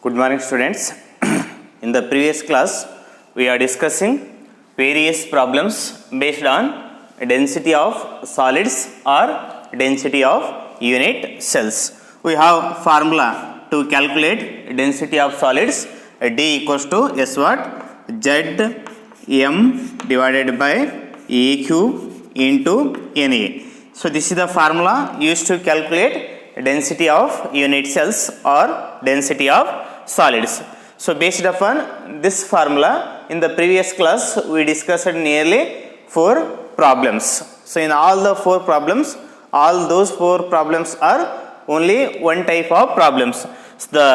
Good morning, students. In the previous class, we are discussing various problems based on density of solids or density of unit cells. We have formula to calculate density of solids. D equals to S what? Z M divided by E cube into Na. So this is the formula used to calculate density of unit cells or density of solids. So based upon this formula, in the previous class we discussed nearly 4 problems. So in all the 4 problems, all those 4 problems are only one type of problems. So the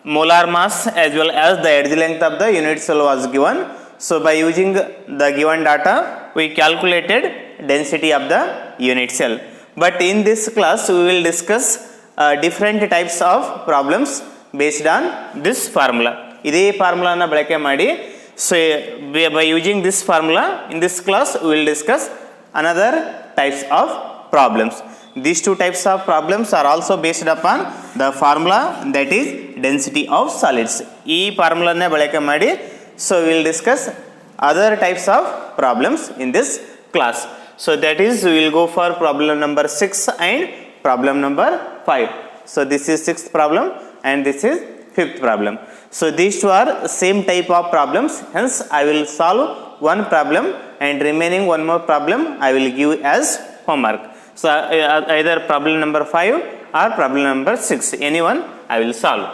molar mass as well as the edge length of the unit cell was given. So by using the given data, we calculated density of the unit cell. But in this class, we will discuss different types of problems based on this formula. Idhe formula na balake ಮಾಡಿ. So by using this formula, in this class, we will discuss another types of problems. These two types of problems are also based upon the formula, that is density of solids. ಈ formula na balake ಮಾಡಿ. So we will discuss other types of problems in this class. So that is, we will go for problem number 6 and problem number 5. So this is 6th problem and this is 5th problem. So these two are same type of problems. Hence I will solve one problem and remaining one more problem I will give as homework. So either problem number 5 or problem number 6, anyone I will solve.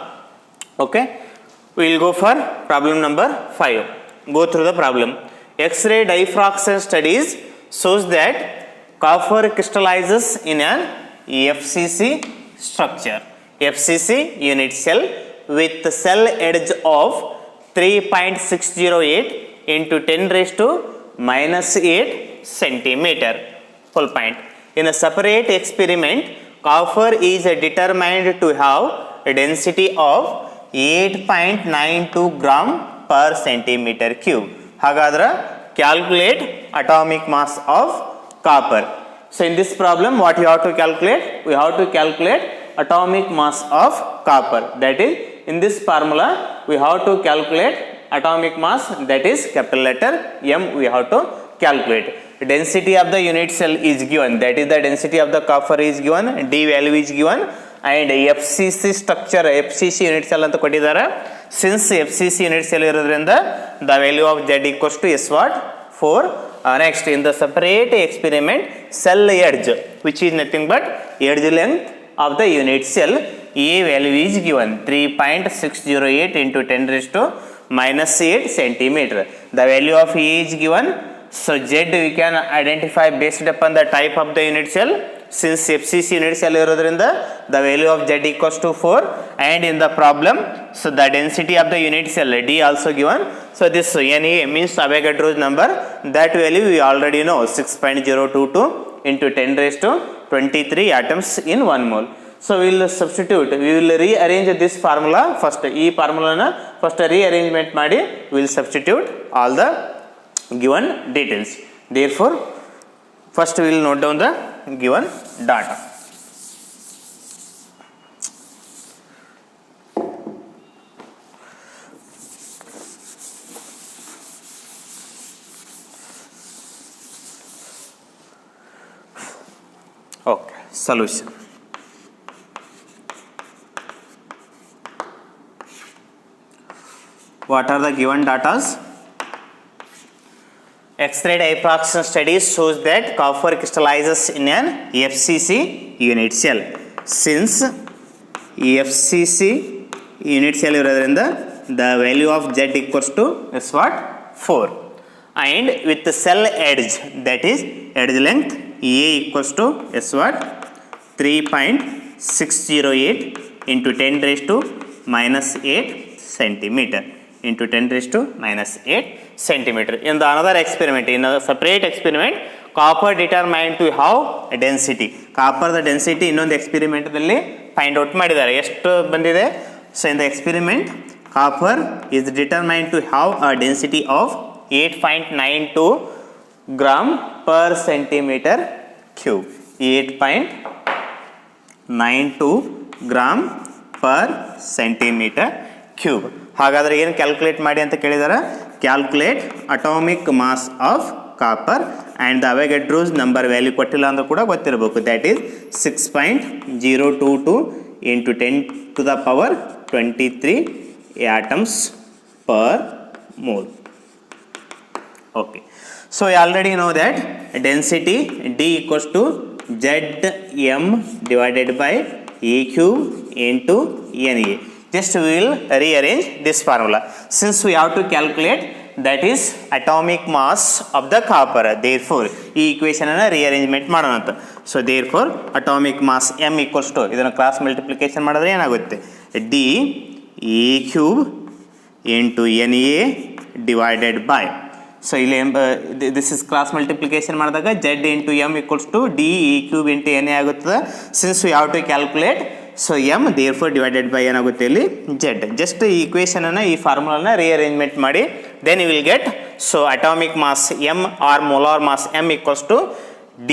Okay. We will go for problem number 5. Go through the problem. X-ray diffraction studies shows that copper crystallizes in an FCC structure. FCC unit cell with cell edge of 3.608 into 10 raised to minus 8 centimeter. Full point. In a separate experiment, copper is determined to have a density of 8.92 gram per centimeter cube. Hagadra, calculate atomic mass of copper. So in this problem, what you have to calculate? We have to calculate atomic mass of copper. That is, in this formula, we have to calculate atomic mass, that is capital letter M we have to calculate. Density of the unit cell is given, that is the density of the copper is given, D value is given, and FCC structure, FCC unit cell anta ಕೊಟ್ಟಿದ್ದಾರೆ. Since FCC unit cell ಇರೋದ್ರಿಂದ the value of Z equals to S what? 4. Next, in the separate experiment, cell edge, which is nothing but edge length of the unit cell, A value is given 3.608 into 10 raised to minus 8 centimeter. The value of A is given. So Z we can identify based upon the type of the unit cell. Since FCC unit cell irodrinda, the value of Z equals to 4, and in the problem, so the density of the unit cell D also given. So this Na means Avogadro's number, that value we already know, 6.022 into 10 raised to 23 atoms in 1 mole. So we will substitute, we will rearrange this formula first. E formula na first rearrangement ಮಾಡಿ we will substitute all the given details. Therefore, first we will note down the given data. Okay, solution. What are the given datas? X-ray diffraction studies shows that copper crystallizes in an FCC unit cell. Since FCC unit cell irodrinda, the value of Z equals to is what? 4. And with the cell edge, that is edge length, A equals to is what? 3.608 into 10 raised to minus 8 centimeter into 10 raised to minus 8 centimeter. In the another experiment, in a separate experiment, copper determined to have a density. Copper the density ಇನ್ನೊಂದು experiment ದಲ್ಲಿ find out ಮಾಡಿದ್ದಾರೆ. ಎಷ್ಟು ಬಂದಿದೆ? So in the experiment, copper is determined to have a density of 8.92 gram per centimeter cube. 8.92 gram per centimeter cube. ಹಾಗಾದರೆ ಏನು calculate ಮಾಡಿ ಅಂತ ಕೇಳಿದಾರೆ, calculate atomic mass of copper and the Avogadro's number value ಕೊಟ್ಟಿಲ್ಲ ಅಂದರೂ ಕೂಡ ಗೊತ್ತಿರಬೇಕು. That is 6.022 into 10 to the power 23 atoms per mole. Okay, so you already know that density D equals to Zm divided by E cube into Na. Just we will rearrange this formula since we have to calculate that is atomic mass of the copper. Therefore ಈ equation ಅನ್ನು rearrangement ಮಾಡೋಣ ಅಂತ. So therefore atomic mass m equals to ಇದನ್ನು cross multiplication ಮಾಡಿದ್ರೆ ಏನಾಗುತ್ತೆ, D E cube into Na divided by, so ಇಲ್ಲಿ this is cross multiplication ಮಾಡಿದಾಗ Z into M equals to D E cube into Na ಆಗುತ್ತದೆ. Since we have to calculate, so M therefore divided by ಏನಾಗುತ್ತೆ ಇಲ್ಲಿ Z. Just ಈ ಇಕ್ವೇಷನನ್ನು ಈ ಫಾರ್ಮುಲಾನ rearrangement ಮಾಡಿ then you will get, so atomic mass M or molar mass M equals to D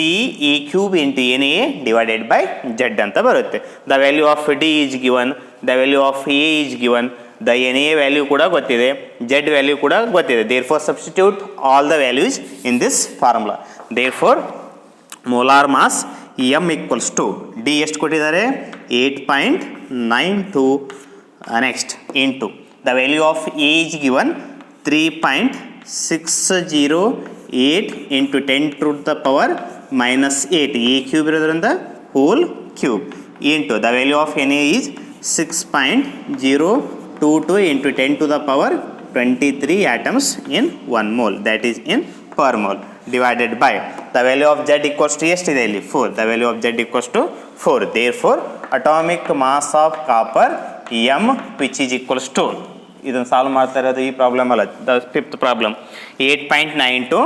E cube into Na divided by Z ಅಂತ ಬರುತ್ತೆ. The value of D is given, the value of A is given, the Na value ಕೂಡ ಗೊತ್ತಿದೆ, Z value ಕೂಡ ಗೊತ್ತಿದೆ. Therefore substitute all the values in this formula. Therefore molar mass M equals to D ಎಷ್ಟು ಕೊಟ್ಟಿದ್ದಾರೆ 8.92, next into the value of A is given 3.608 into 10 to the power minus 8, A cube ಇರೋದ್ರಿಂದ whole cube, into the value of Na is 6.022 into 10 to the power 23 atoms in 1 mole, that is in per mole, divided by the value of Z equals to ಎಷ್ಟಿದೆ ಇಲ್ಲಿ 4, the value of Z equals to 4. Therefore atomic mass of copper M which is equals to, ಇದನ್ನು solve ಮಾಡ್ತಾ ಇರೋದು ಈ problem ಅಲ್ಲ, the fifth problem, 8.92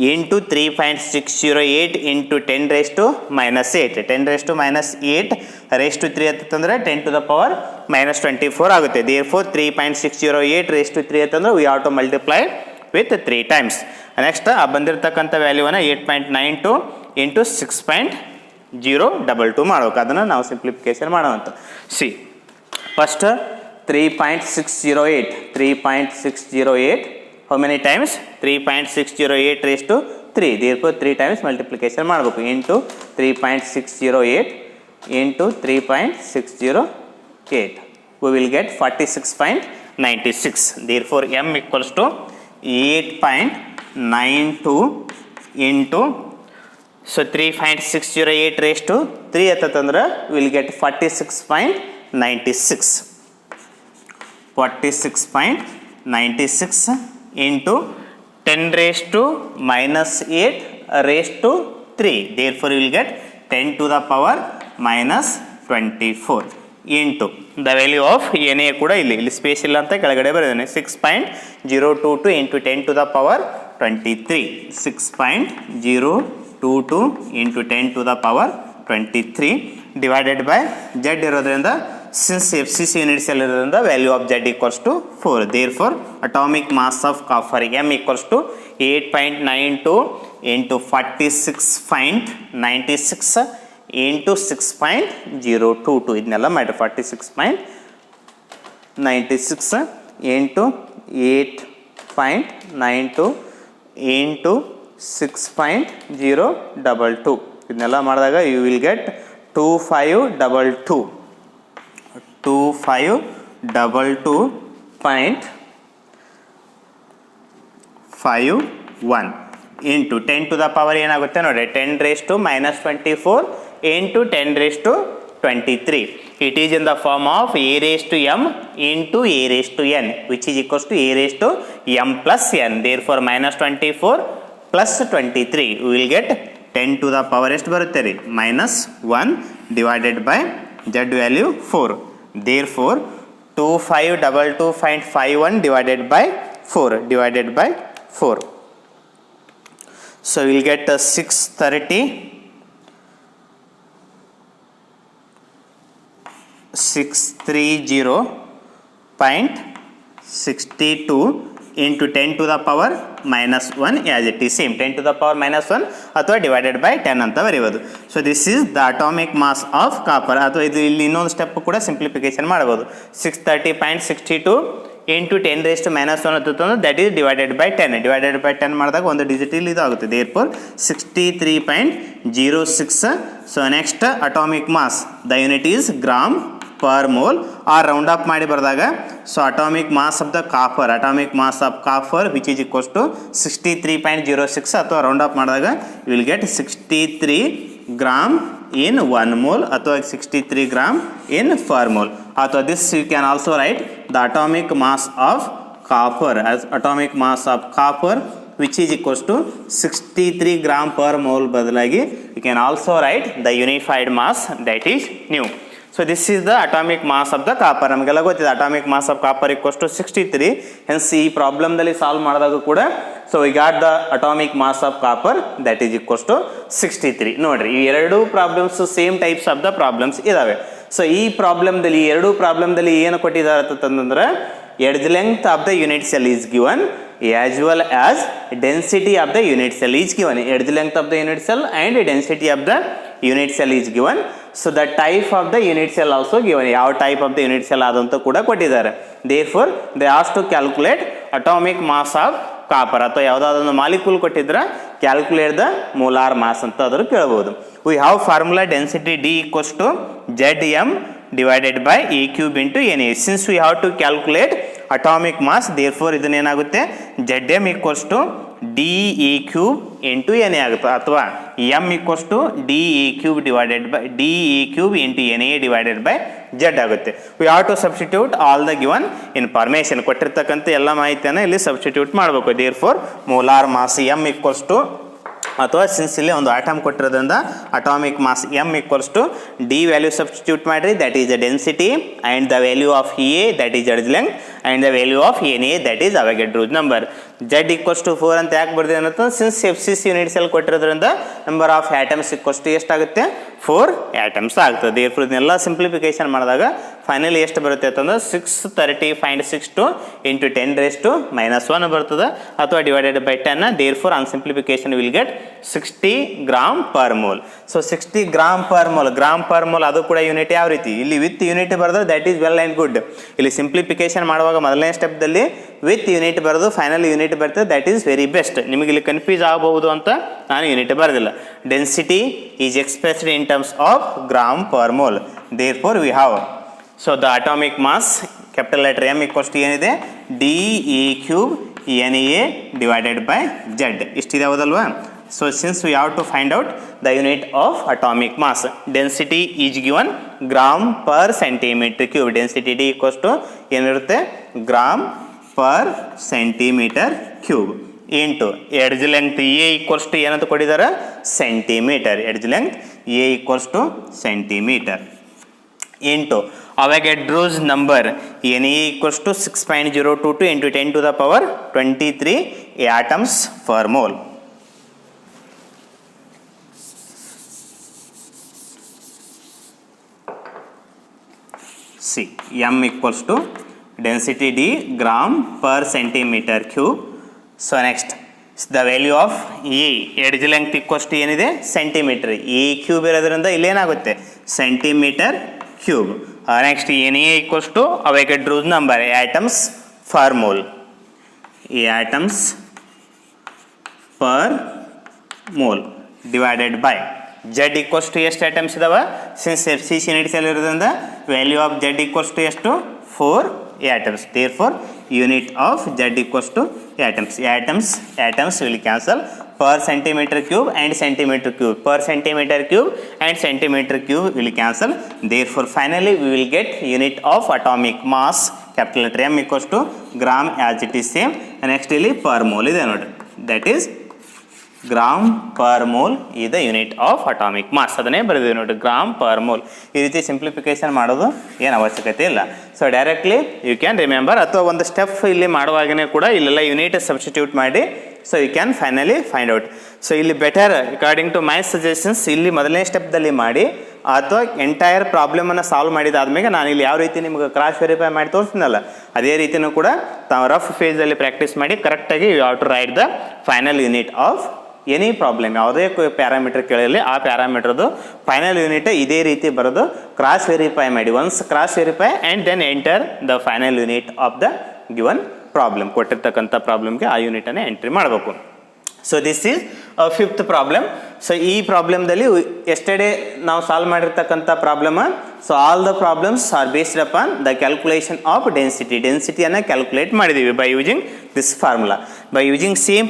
into 3.608 into 10 raised to minus 8, 10 raised to minus 8 raised to 3 ಅಂತಂದರೆ 10 to the power minus 24 ಆಗುತ್ತೆ. therefore 3.608 raised to 3 ಅಂತಂದ್ರೆ we have to multiply with 3 times. Next ಬಂದಿರತಕ್ಕಂಥ ವ್ಯಾಲ್ಯೂವನ್ನು 8.92 into 6.022 ಮಾಡಬೇಕು. ಅದನ್ನು ನಾವು ಸಿಂಪ್ಲಿಫಿಕೇಶನ್ ಮಾಡೋವಂಥ. C first 3.608 how many times, 3.608 raised to 3, therefore 3 times multiplication ಮಾಡಬೇಕು into 3.608 into 3.608, we will get 46.96. therefore M equals to 8.92 into, so 3.608 raised to 3 ಅಂತಂದ್ರೆ we will get 46.96, 46.96 into 10 raised to minus 8 raised to 3, therefore you will get 10 to the power minus 24 into the value of Na ಕೂಡ ಇಲ್ಲಿ space ಇಲ್ಲ ಅಂತ ಕೆಳಗಡೆ ಬರೆದಿದ್ದೇನೆ, 6.022 into 10 to the power 23, 6.022 into 10 to the power 23 divided by Z ಇರೋದ್ರಿಂದ, since FCC units ಇರೋದ್ರಿಂದ value of Z equals to 4. therefore atomic mass of copper M equals to 8.92 into 46.96 into 6.022, ಇದನ್ನೆಲ್ಲ ಮಾಡಿ 46.96 into 8.92 into 6.022, ಇದನ್ನೆಲ್ಲ ಮಾಡಿದಾಗ you will get 2522.51 into 10 to the power ಏನಾಗುತ್ತೆ ನೋಡಿ, 10 raised to minus 24 into 10 raised to 23. It is in the form of A raised to M into A raised to N, which is equals to A raised to M plus N. therefore minus 24 plus 23, we will get 10 to the power ಎಷ್ಟು ಬರುತ್ತೆ ರೀ minus 1 divided by Z value 4. therefore 2522.51 divided by 4 divided by 4. So we will get 630.62 into 10 to the power minus 1 as it is same 10 to the power minus 1 ಅಥವಾ divided by 10 ಅಂತ ಬರೀಬೋದು. So this is the atomic mass of copper. ಅಥವಾ ಇದು ಇಲ್ಲಿ ಇನ್ನೊಂದು step ಕೂಡ simplification ಮಾಡ್ಬೋದು. 630.62 into 10 raised to minus 1 ಅಂತಂದ್ರೆ that is divided by 10. Divided by 10 ಮಾಡಿದಾಗ ಒಂದು ಡಿಜಿಟ್ ಇಲ್ಲಿ ಇದು ಆಗುತ್ತೆ. Therefore 63.06. So next atomic mass the unit is gram per mole or round up ಮಾಡಿ ಬರೆದಾಗ so atomic mass of the copper which is equals to 63.06 ಅಥವಾ round up ಮಾಡಿದಾಗ you will get 63 gram in 1 mole ಅಥವಾ 63 gram in per mole. ಅಥವಾ this you can also right the atomic mass of copper as atomic mass of copper which is equals to 63 gram per mole ಬದಲಾಗಿ you can also write the unified mass that is nu. So this is the atomic mass of the copper. ನಮಗೆಲ್ಲ ಗೊತ್ತಿದೆ atomic mass of copper equals to 63. hence ಈ ಪ್ರಾಬ್ಲಮ್ದಲ್ಲಿ solve ಮಾಡಿದಾಗ ಕೂಡ so we got the atomic mass of copper that is equals to 63. ನೋಡ್ರಿ ಈ ಎರಡು problems same types of the problems ಇದಾವೆ. So ಈ ಪ್ರಾಬ್ಲಮ್ದಲ್ಲಿ ಎರಡು ಪ್ರಾಬ್ಲಮ್ದಲ್ಲಿ ಏನು ಕೊಟ್ಟಿದ್ದಾರೆ ಅಂತಂದ್ರೆ edge length of the unit cell is given as well as density of the unit cell is given. Edge length of the unit cell and density of the unit cell is given. So the type of the unit cell also given. ಯಾವ type of the unit cell ಆದಂತ ಕೂಡ ಕೊಟ್ಟಿದ್ದಾರೆ. Therefore they asked to calculate atomic mass of copper. ಅಥವಾ ಯಾವುದಾದೊಂದು molecule ಕೊಟ್ಟಿದ್ರೆ calculate the molar mass ಅಂತ ಆದರೂ ಕೇಳಬಹುದು. We have formula density D equals to Zm divided by A cube into Na. Since we have to calculate atomic mass, therefore ಇದನ್ನೇನಾಗುತ್ತೆ Zm equals to dA cube into Na ಆಗುತ್ತೆ. ಅಥವಾ M equals to dA cube divided by dA cube into Na divided by Z ಆಗುತ್ತೆ. We have to substitute all the given information. ಕೊಟ್ಟಿರ್ತಕ್ಕಂಥ ಎಲ್ಲ ಮಾಹಿತಿಯನ್ನು ಇಲ್ಲಿ substitute ಮಾಡಬೇಕು. therefore molar mass M equals to ಅಥವಾ since ಇಲ್ಲಿ ಒಂದು ಆಟಮ್ ಕೊಟ್ಟಿರೋದ್ರಿಂದ atomic mass M equals to D value substitute ಮಾಡಿರಿ that is the density and the value of A that is edge length and the value of N A that is Avogadro's number. Z equals to 4 ಅಂತ ಯಾಕೆ ಬರ್ದಿದೆ ಅನ್ನೋದು since FCC unit cell ಕೊಟ್ಟಿರೋದ್ರಿಂದ number of atoms equals to ಎಷ್ಟಾಗುತ್ತೆ 4 atoms ಆಗ್ತದೆ. Therefore ಇದನ್ನೆಲ್ಲ simplification ಮಾಡಿದಾಗ finally ಎಷ್ಟು ಬರುತ್ತೆ ಅಂತಂದ್ರೆ 630.62 ಇಂಟು 10 raised to minus 1 ಬರ್ತದೆ ಅಥವಾ divided by 10. Therefore on simplification will get 60 gram per mole. So 60 gram per mole ಅದು ಕೂಡ ಯೂನಿಟ್ ಯಾವ ರೀತಿ ಇಲ್ಲಿ ವಿತ್ ಯೂನಿಟ್ ಬರೆದ್ರೆ that is well and good. ಇಲ್ಲಿ ಸಿಂಪ್ಲಿಫಿಕೇಶನ್ ಮಾಡುವಾಗ ಮೊದಲನೇ ಸ್ಟೆಪ್ದಲ್ಲಿ ವಿತ್ ಯೂನಿಟ್ ಬರೆದು ಫೈನಲ್ ಯೂನಿಟ್ ಬರ್ತದೆ ದಟ್ ಈಸ್ ವೆರಿ ಬೆಸ್ಟ್. ನಿಮಗೆ ಇಲ್ಲಿ ಕನ್ಫ್ಯೂಸ್ ಆಗಬಹುದು ಅಂತ ನಾನು ಯೂನಿಟ್ ಬರೆದಿಲ್ಲ. Density is expressed in terms of gram per mole. Therefore we have so the atomic mass capital letter M equals to ಏನಿದೆ dA cube Na divided by Z ಇಷ್ಟಿದೆ ಹೌದಲ್ವಾ. So since we have to find out the unit of atomic mass, density is given gram per centimeter cube. Density D equals to ಏನಿರುತ್ತೆ gram per centimeter cube into edge length A equals to ಏನಂತ ಕೊಟ್ಟಿದ್ದಾರೆ centimetre. edge length A equals to centimeter into Avogadro's number Na equals to 6.022 into 10 to the power 23 atoms per mole. See, M equals to density D gram per centimeter cube. So next the value of A edge length equals to ಏನಿದೆ centimetre. A cube ಇರೋದ್ರಿಂದ ಇಲ್ಲೇನಾಗುತ್ತೆ centimetre cube. Next Na equals to Avogadro's number atoms per mole. Atoms per mole divided by Z equals to ಎಷ್ಟು atoms ಇದಾವೆ since FCC unit cell ಇರೋದ್ರಿಂದ value of Z equals to ಎಷ್ಟು 4 atoms. Therefore unit of Z equals to atoms. Atoms will cancel per centimeter cube and centimeter cube. Per centimeter cube and centimeter cube will cancel. Therefore finally we will get unit of atomic mass capital letter M equals to gram as it is same. Next ಇಲ್ಲಿ per mole ಇದೆ ನೋಡಿ that is gram per mole is the unit of atomic mass. ಅದನ್ನೇ ಬರೆದಿದೆ ನೋಡಿ gram per mole. ಈ ರೀತಿ simplification ಮಾಡೋದು ಏನು ಅವಶ್ಯಕತೆ ಇಲ್ಲ. So directly you can remember ಅಥವಾ ಒಂದು ಸ್ಟೆಪ್ ಇಲ್ಲಿ ಮಾಡುವಾಗನೇ ಕೂಡ ಇಲ್ಲೆಲ್ಲ ಯೂನಿಟ್ ಸಬ್ಸ್ಟಿಟ್ಯೂಟ್ ಮಾಡಿ so you can finally find out. So ಇಲ್ಲಿ better according to my suggestions ಇಲ್ಲಿ ಮೊದಲನೇ ಸ್ಟೆಪ್ದಲ್ಲಿ ಮಾಡಿ ಅಥವಾ ಎಂಟೈರ್ ಪ್ರಾಬ್ಲಮನ್ನು ಸಾಲ್ವ್ ಮಾಡಿದಾದ್ಮೇಲೆ ನಾನು ಇಲ್ಲಿ ಯಾವ ರೀತಿ ನಿಮ್ಗೆ ಕ್ರಾಸ್ ವೆರಿಫೈ ಮಾಡಿ ತೋರಿಸ್ತೀನಲ್ಲ ಅದೇ ರೀತಿಯೂ ಕೂಡ ತಾವು ರಫ್ ಫೇಸಲ್ಲಿ ಪ್ರಾಕ್ಟೀಸ್ ಮಾಡಿ ಕರೆಕ್ಟಾಗಿ you have to write the final unit of any problem. ಯಾವುದೇ ಪ್ಯಾರಾಮೀಟರ್ ಕೇಳಲಿ ಆ ಪ್ಯಾರಾಮೀಟರ್ದು ಫೈನಲ್ ಯೂನಿಟ್ ಇದೇ ರೀತಿ ಬರೋದು ಕ್ರಾಸ್ ವೆರಿಫೈ ಮಾಡಿ. Once cross verify and then enter the final unit of the given problem. ಕೊಟ್ಟಿರ್ತಕ್ಕಂಥ ಪ್ರಾಬ್ಲಮ್ಗೆ ಆ ಯೂನಿಟನ್ನು ಎಂಟ್ರಿ ಮಾಡಬೇಕು. So this is fifth problem. So ಈ ಪ್ರಾಬ್ಲಮ್ದಲ್ಲಿ ಎಸ್ಟರ್ಡೇ ನಾವು ಸಾಲ್ವ್ ಮಾಡಿರ್ತಕ್ಕಂಥ problem. So all the problems are based upon the calculation of ಡೆನ್ಸಿಟಿಯನ್ನು calculate ಮಾಡಿದ್ದೀವಿ by using this formula. By using same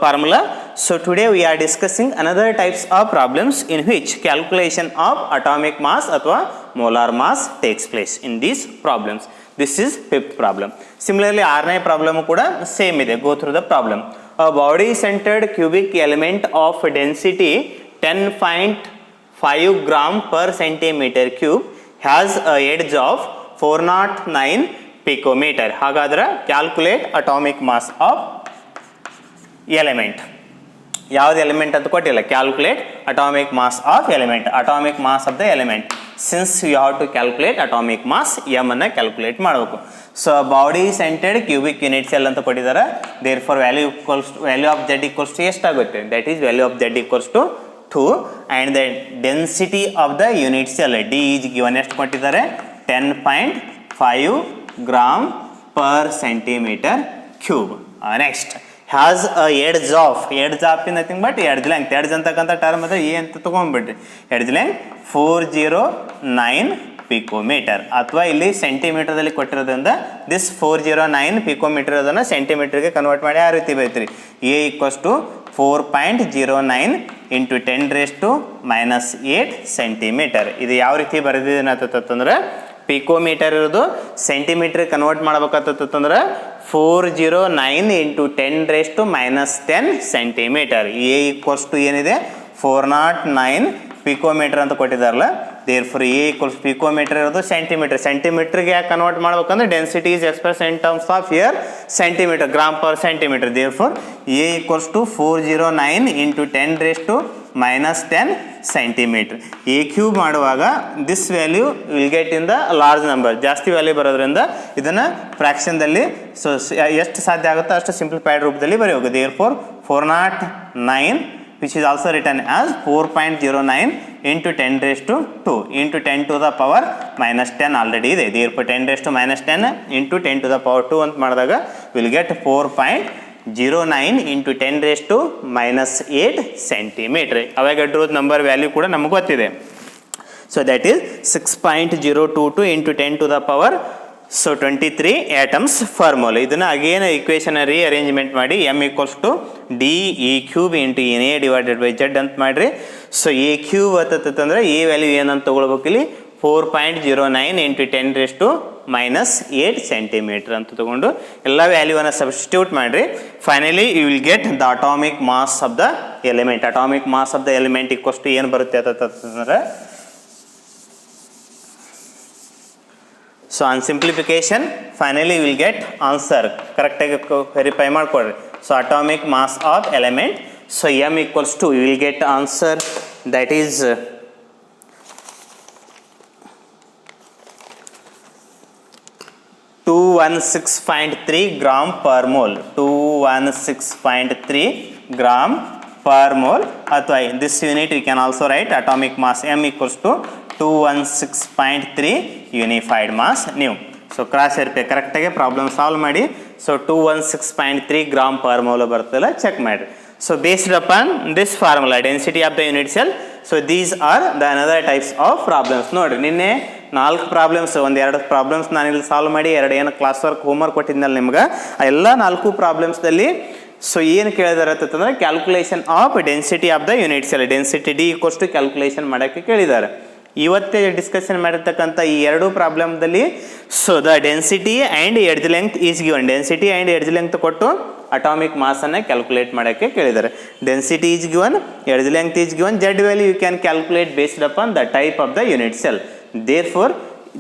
formula. So today we are discussing another types of problems in which calculation of atomic mass ಅಥವಾ molar mass takes place in these problems. This is fifth problem. Similarly ಆರನೇ problem ಕೂಡ same ಇದೆ. Go through the problem. A body centered cubic element of density 10.5 gram per centimeter cube has a edge of 409 picometer. ಹಾಗಾದ್ರೆ calculate atomic mass of element. ಯಾವ್ದು element ಅಂತ ಕೊಟ್ಟಿಲ್ಲ. Calculate atomic mass of element. Atomic mass of the element. Since you have to calculate atomic mass, M ಅನ್ನು calculate ಮಾಡಬೇಕು. So body centered cubic unit cell ಅಂತ ಕೊಟ್ಟಿದ್ದಾರೆ. Therefore value of Z equals to ಎಷ್ಟಾಗುತ್ತೆ? That is value of Z equals to 2 and the density of the unit cell D is given ಎಷ್ಟು ಕೊಟ್ಟಿದ್ದಾರೆ? 10.5 gram per centimetre cube. Next has a edge of in nothing but edge length. Edge ಅಂತಕ್ಕಂಥ term ಅದ A ಅಂತ ತೊಗೊಂಡ್ಬಿಡ್ರಿ. Edge length 409 picometre ಅಥವಾ ಇಲ್ಲಿ ಸೆಂಟಿಮೀಟರ್ದಲ್ಲಿ ಕೊಟ್ಟಿರೋದ್ರಿಂದ this 409 picometre ಅದನ್ನು ಸೆಂಟಿಮೀಟರ್ಗೆ convert ಮಾಡಿ ಆ ರೀತಿ by three. A equals to 4.09 into 10⁻⁻8 centimetre. ಇದು ಯಾವ ರೀತಿ ಬರೆದಿದ್ದೇನೆ ಅಂತಂದ್ರೆ ಪಿಕೋಮೀಟರ್ ಇರೋದು ಸೆಂಟಿಮೀಟರ್ ಕನ್ವರ್ಟ್ ಮಾಡ್ಬೇಕಂತಂದ್ರೆ 409 into 10⁻10 centimetre. A equals to ಏನಿದೆ 409 ಪಿಕೋಮೀಟರ್ ಅಂತ ಕೊಟ್ಟಿದ್ದಾರಲ್ಲ. Therefore a equals picometre ಇರೋದು ಸೆಂಟಿಮೀಟರ್ಗೆ ಯಾಕೆ ಕನ್ವರ್ಟ್ ಮಾಡ್ಬೇಕಂದ್ರೆ density is express in terms of here centimetre, gram per centimetre. Therefore a equals to 409 into 10⁻10 centimetre. A cube ಮಾಡುವಾಗ this value will get in the large number. ಜಾಸ್ತಿ value ಬರೋದ್ರಿಂದ ಇದನ್ನು ಫ್ರ್ಯಾಕ್ಷನ್ದಲ್ಲಿ so ಎಷ್ಟು ಸಾಧ್ಯ ಆಗುತ್ತೋ ಅಷ್ಟು simplified ರೂಪದಲ್ಲಿ ಬರೆಯೋದು. Therefore 409 which is also written as 4.09 into 10⁻2 into 10 to the power -10 already ಇದೆ. therefore 10⁻10 into 10 to the power 2 ಅಂತ ಮಾಡಿದಾಗ will get 4.09 into 10⁻8 ಸೆಂಟಿಮೀಟರ್. ಅವಾಗಡ್ರೋದು ನಂಬರ್ ವ್ಯಾಲ್ಯೂ ಕೂಡ ನಮಗೆ ಗೊತ್ತಿದೆ. So that is 6.022 into 10 to the power 23 atoms per mole. ಇದನ್ನು again equation rearrangement ಮಾಡಿ M equals to D E cube into N A divided by Z ಅಂತ ಮಾಡಿರಿ. So A cube ಅಂತಂದ್ರೆ A value ಏನಂತ ತೊಗೊಳ್ಬೇಕು ಇಲ್ಲಿ 4.09 ಇಂಟು 10⁻8 ಸೆಂಟಿಮೀಟರ್ ಅಂತ ತೊಗೊಂಡು ಎಲ್ಲ ವ್ಯಾಲ್ಯೂವನ್ನು ಸಬ್ಸ್ಟಿಟ್ಯೂಟ್ ಮಾಡಿರಿ. Finally you will get the atomic mass of the element. Atomic mass of the element equals to ಏನು ಬರುತ್ತೆ ಅಂತಂದ್ರೆ so on simplification finally will get answer. ಕರೆಕ್ಟಾಗಿ ವೆರಿಫೈ ಮಾಡಿಕೊಡ್ರಿ. So atomic mass of element. So M equals to you will get answer that is 216.3 gram per mole. 216.3 gram per mole. ಅಥವಾ this unit you can also write atomic mass M equals to 216.3 unified mass new. So cross verify ಕರೆಕ್ಟಾಗಿ problem solve ಮಾಡಿ. So 216.3 gram per mole ಬರ್ತಲ್ಲ check ಮಾಡಿರಿ. So based upon this formula density of the unit cell. So these are the another types of problems. ನೋಡಿರಿ ನಿನ್ನೆ 4 problems, 1-2 problems ನಾನಿಲ್ಲಿ solve ಮಾಡಿ 2 ಏನು class work homework ಕೊಟ್ಟಿದ್ನಲ್ಲ ನಿಮ್ಗೆ, ಆ ಎಲ್ಲ 4 ಪ್ರಾಬ್ಲಮ್ಸ್ದಲ್ಲಿ ಸೊ ಏನು ಕೇಳಿದಾರೆ ಅಂತಂದ್ರೆ calculation of density of the unit cell. Density D equals to calculation ಮಾಡೋಕ್ಕೆ ಕೇಳಿದ್ದಾರೆ. ಇವತ್ತೇ ಡಿಸ್ಕಷನ್ ಮಾಡಿರ್ತಕ್ಕಂಥ ಈ 2 ಪ್ರಾಬ್ಲಮ್ದಲ್ಲಿ so the density and edge length is given. Density and edge length ಕೊಟ್ಟು ಅಟಾಮಿಕ್ ಮಾಸನ್ನು ಕ್ಯಾಲ್ಕುಲೇಟ್ ಮಾಡೋಕ್ಕೆ ಕೇಳಿದ್ದಾರೆ. Density is given, edge length is given, Z value you can calculate based upon the type of the unit cell. Therefore,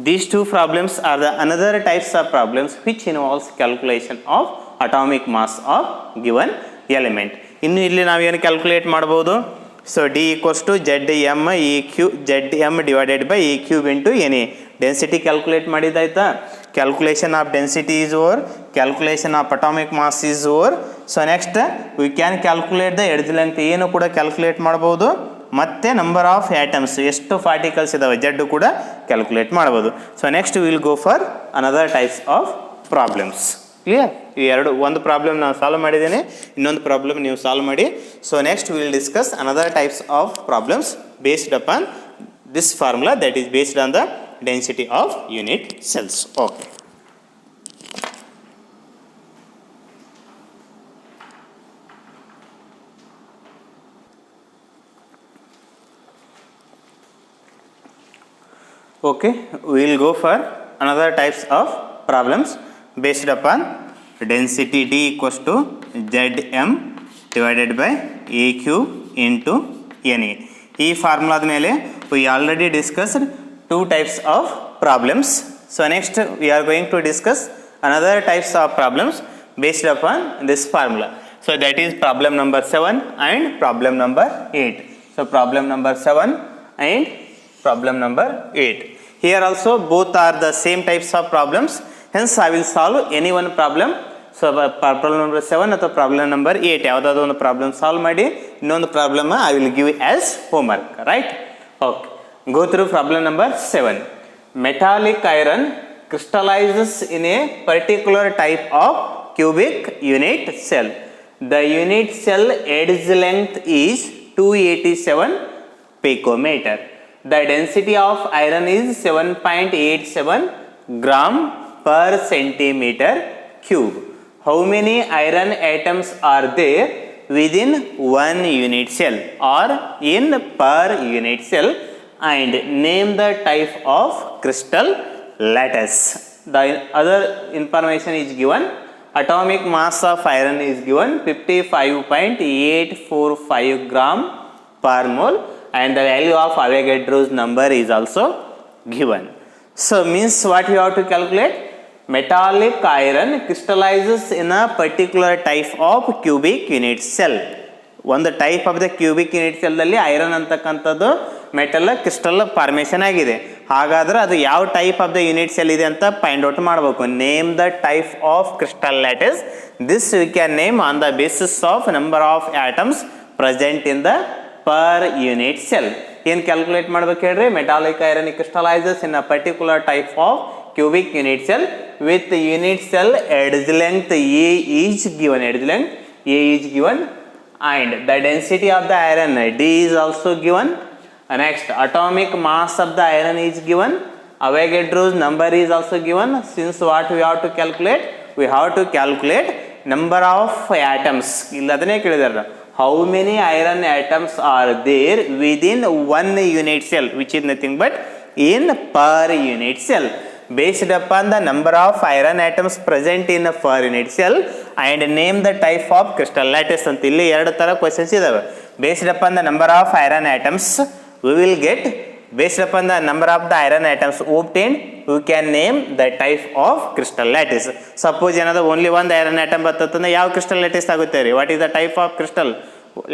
these 2 problems are the another types of problems which involves calculation of atomic mass of given element. ಇನ್ನು ಇಲ್ಲಿ ನಾವೇನು calculate ಮಾಡ್ಬೋದು? So D equals to Zm E cube Zm divided by E cube into Na. Density calculate ಮಾಡಿದಾಯ್ತಾ. Calculation of density is over. Calculation of atomic mass is over. So next we can calculate the edge length. ಏನು ಕೂಡ calculate ಮಾಡ್ಬೋದು. ಮತ್ತೆ number of atoms ಎಷ್ಟು particles ಇದಾವೆ Z ಕೂಡ calculate ಮಾಡ್ಬೋದು. So next will go for another types of problems. Clear? ಈ ಒಂದು ಪ್ರಾಬ್ಲಮ್ ನಾನು ಸಾಲ್ವ್ ಮಾಡಿದ್ದೇನೆ, ಇನ್ನೊಂದು ಪ್ರಾಬ್ಲಮ್ ನೀವು ಸಾಲ್ವ್ ಮಾಡಿ. So next will discuss another types of problems based upon this formula that is based on the density of unit cells. Okay. Okay, we will go for another types of problems based upon density D equals to Zm divided by A cube into Na. ಈ ಫಾರ್ಮುಲಾದ ಮೇಲೆ we already discussed two types of problems. So next we are going to discuss another types of problems based upon this formula. So that is problem number 7 and problem number 8. So problem number 7 and problem number 8. Here also both are the same types of problems, hence I will solve any one problem. So problem number 7 ಅಥವಾ problem number 8 ಯಾವುದಾದ್ರು ಒಂದು problem solve ಮಾಡಿ ಇನ್ನೊಂದು problem I will give as homework, right? Okay, go through problem number 7. Metallic iron crystallizes in a particular type of cubic unit cell. The unit cell edge length is 287 picometer. The density of iron is 7.87 gram per centimeter cube. How many iron atoms are there within one unit cell or in per unit cell, and name the type of crystal lattice. The other information is given. Atomic mass of iron is given 55.845 gram per mole, and the value of Avogadro's number is also given. So means what you have to calculate? Metallic iron crystallizes in a particular type of cubic unit cell. ಒಂದು type of the cubic unit ಸೆಲ್ದಲ್ಲಿ iron ಅಂತಕ್ಕಂಥದ್ದು metal crystal formation ಆಗಿದೆ. ಹಾಗಾದ್ರೆ ಅದು ಯಾವ type of the unit cell ಇದೆ ಅಂತ find out ಮಾಡಬೇಕು. Name the type of crystal lattice. This we can name on the basis of number of atoms present in the per unit cell. ಏನು calculate ಮಾಡ್ಬೇಕು ಹೇಳ್ರಿ? Metallic iron crystallises in a particular type of cubic unit cell with unit cell edge length A is given, edge length A is given, and the density of the iron D is also given. Next, atomic mass of the iron is given. Avogadro's number is also given. Since what we have to calculate? We have to calculate number of atoms. illadane kelidara. How many iron atoms are there within one unit cell, which is nothing but in per unit cell. Based upon the number of iron atoms present in a per unit cell and name the type of crystal lattice ಅಂತ ಇಲ್ಲಿ ಎರಡು ತರ questions ಇದಾವೆ. Based upon the number of iron atoms we will get, based upon the number of the iron atoms obtained we can name the type of crystal lattice. Suppose ಏನಾದ್ರು only ಒಂದು iron atom ಬರ್ತಂದ್ರೆ ಯಾವ crystal lattice ಆಗುತ್ತೆ ರೀ? What is the type of crystal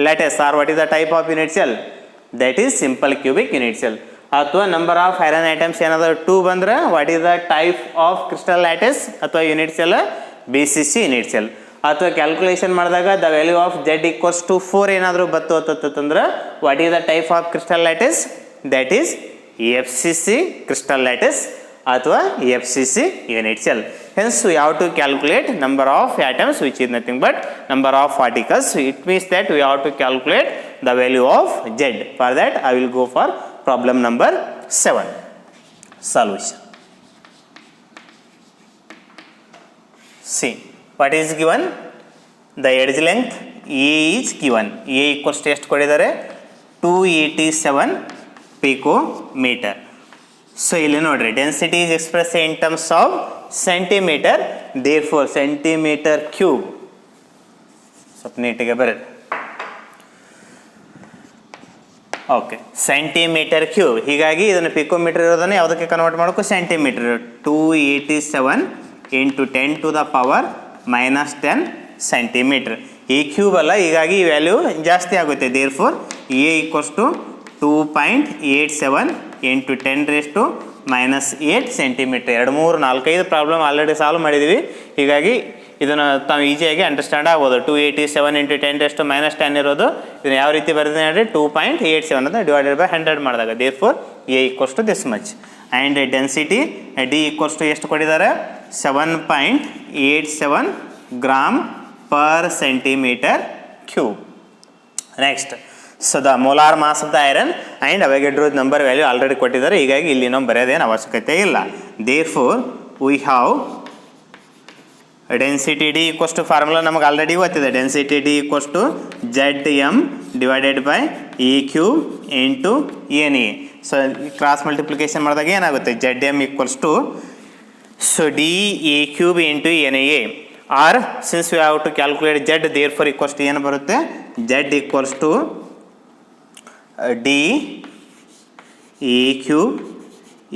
lattice or what is the type of unit cell? That is simple cubic unit cell. ಅಥವಾ number of iron atoms ಏನಾದರೂ 2 ಬಂದ್ರೆ what is the type of crystal lattice ಅಥವಾ unit cell? BCC unit cell. ಅಥವಾ calculation ಮಾಡಿದಾಗ the value of Z equals to 4 ಏನಾದರೂ ಬತ್ತು ಅಂತಂದ್ರೆ what is the type of crystal lattice? That is FCC crystal lattice ಅಥವಾ FCC unit cell. Hence we have to calculate number of atoms which is nothing but number of particles. It means that we have to calculate the value of Z. For that I will go for problem number 7. Solution. See what is given? The edge length A is given. A equals to ಎಷ್ಟು ಕೊಟ್ಟಿದ್ದಾರೆ? 287 picometer. So ಇಲ್ಲಿ ನೋಡ್ರಿ density is expressed in terms of centimeter, therefore centimeter cube. ಸ್ವಲ್ಪ ನೀಟಿಗೆ ಬರೆದು. Okay, centimetre cube. ಹೀಗಾಗಿ ಇದನ್ನು picometre ಇರೋದನ್ನು ಯಾವುದಕ್ಕೆ ಕನ್ವರ್ಟ್ ಮಾಡಬೇಕು? ಸೆಂಟಿಮೀಟರ್. 287 × 10⁻⁻10 ಸೆಂಟಿಮೀಟರ್. ಎ ಕ್ಯೂಬ್ ಅಲ್ಲ, ಹೀಗಾಗಿ ಈ ವ್ಯಾಲ್ಯೂ ಜಾಸ್ತಿ ಆಗುತ್ತೆ. Therefore A equals to 2.87 into 10⁻⁻8 centimetre. 2, 3, 4, 5 problem already solve ಮಾಡಿದ್ದೀವಿ. ಹೀಗಾಗಿ ಇದನ್ನು ತಾವು ಈಸಿಯಾಗಿ ಅಂಡರ್ಸ್ಟ್ಯಾಂಡ್ ಆಗ್ಬೋದು. 287 ಇಂಟು 10⁻10 ಇರೋದು ಇದನ್ನು ಯಾವ ರೀತಿ ಬರೆದಿದೆ ಅಂದರೆ 2.87 ಅಂತ ಡಿವೈಡೆಡ್ ಬೈ 100 ಮಾಡಿದಾಗ therefore A equals to this much. And density D equals to ಎಷ್ಟು ಕೊಟ್ಟಿದ್ದಾರೆ? 7.87 gram per centimetre cube. Next, so the molar mass of the iron and Avogadro's number value already ಕೊಟ್ಟಿದ್ದಾರೆ, ಹೀಗಾಗಿ ಇಲ್ಲಿ ನಾವು ಬರೆಯೋದೇನು ಅವಶ್ಯಕತೆ ಇಲ್ಲ. Therefore we have density D equals to formula ನಮಗೆ ಆಲ್ರೆಡಿ ಗೊತ್ತಿದೆ. Density D equals to ZM divided by E cube into NA. So cross multiplication ಮಾಡಿದಾಗ ಏನಾಗುತ್ತೆ? ZM equals to so DA cube into NA. Or since we have to calculate Z, therefore equals to ಏನು ಬರುತ್ತೆ? Z equals to DA cube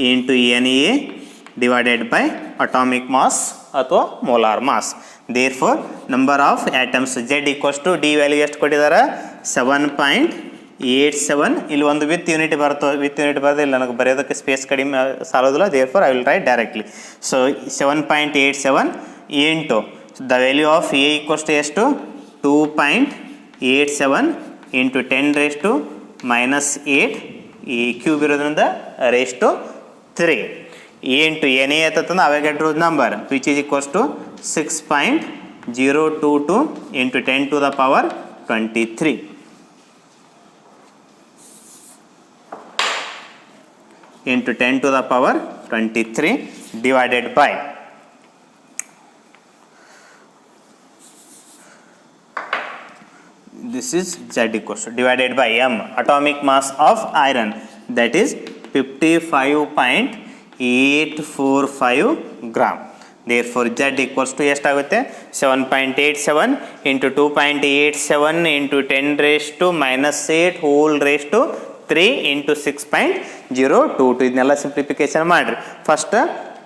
into NA divided by atomic mass ಅಥವಾ molar mass. Therefore number of atoms Z equals to D value ಎಷ್ಟು ಕೊಟ್ಟಿದ್ದಾರೆ? 7.87. ಇಲ್ಲಿ ಒಂದು with unit ಬರ್ತವೆ, with unit ಬರೋದು ಇಲ್ಲಿ ನನಗೆ ಬರೆಯೋದಕ್ಕೆ ಸ್ಪೇಸ್ ಕಡಿಮೆ ಸಾಲೋದಿಲ್ಲ. Therefore I will write directly. So 7.87 into the value of A equals to ಎಷ್ಟು? 2.87 ಇಂಟು 10⁻⁻8 ಈ ಕ್ಯೂಬ್ ಇರೋದ್ರಿಂದ ರೇಸ್ ಟು 3 ಇಂಟು NA ಆಯ್ತಂದ್ರೆ Avogadro's number which is equals to 6.022 into 10⁻23 into 10⁻23 divided by this is Z equals to divided by M, atomic mass of iron, that is 55.845 gram. Therefore Z equals to ಎಷ್ಟಾಗುತ್ತೆ? 7.87 into 2.87 into 10⁻⁻8 whole raise to 3 into 6.022. ಇದನ್ನೆಲ್ಲ simplification ಮಾಡಿರಿ. First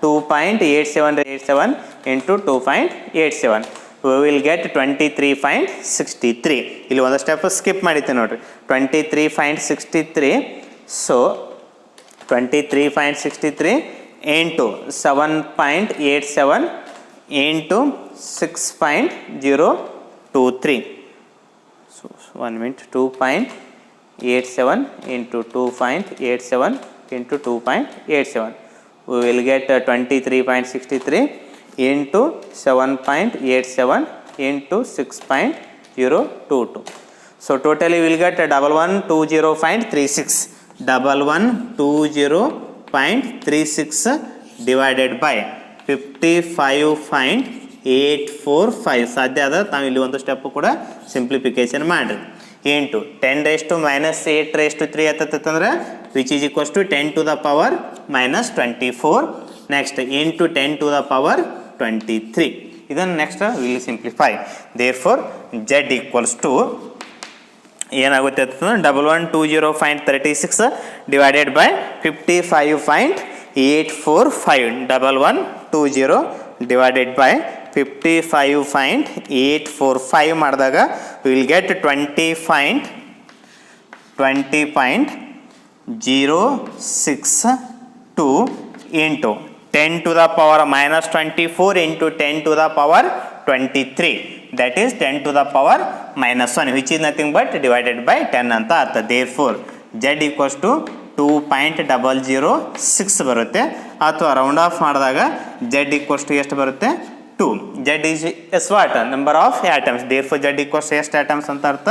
2.87 into 2.87 we will get 23.63. ಇಲ್ಲಿ ಒಂದು step skip ಮಾಡಿದ್ದೆ ನೋಡ್ರಿ. 23.63. So 23.63 into 7.87 into 6.023. So 1 minute. 2.87 into 2.87 into 2.87 we will get 23.63 into 7.87 into 6.022. So totally we will get 1120.36. 1120.36 divided by 55.845. ಸಾಧ್ಯ ಅದ ತಾವು ಇಲ್ಲಿ ಒಂದು ಸ್ಟೆಪ್ ಕೂಡ ಸಿಂಪ್ಲಿಫಿಕೇಶನ್ ಮಾಡಿರಿ. ಇಂಟು 10⁻⁻8 ಆಯ್ತಂದ್ರೆ which is equals to 10⁻⁻24. Next into 10⁻23. ಇದನ್ನು next will simplify. Therefore Z equals to ಏನಾಗುತ್ತೆ ಅಂತಂದ್ರೆ 1120.36 ಡಿವೈಡೆಡ್ ಬೈ 55.845. 1120 ಡಿವೈಡೆಡ್ ಬೈ 55.845 ಮಾಡಿದಾಗ will get 20.062 into 10⁻⁻24 into 10⁻23. that is 10⁻⁻1 which is nothing but divided by 10 ಅಂತ ಅರ್ಥ. therefore Z equals to 2.006 ಬರುತ್ತೆ. ಅಥವಾ round of ಮಾಡಿದಾಗ Z equals to ಎಷ್ಟು ಬರುತ್ತೆ? 2. Z is what? Number of atoms. therefore Z equals to ಎಷ್ಟು atoms ಅಂತ ಅರ್ಥ?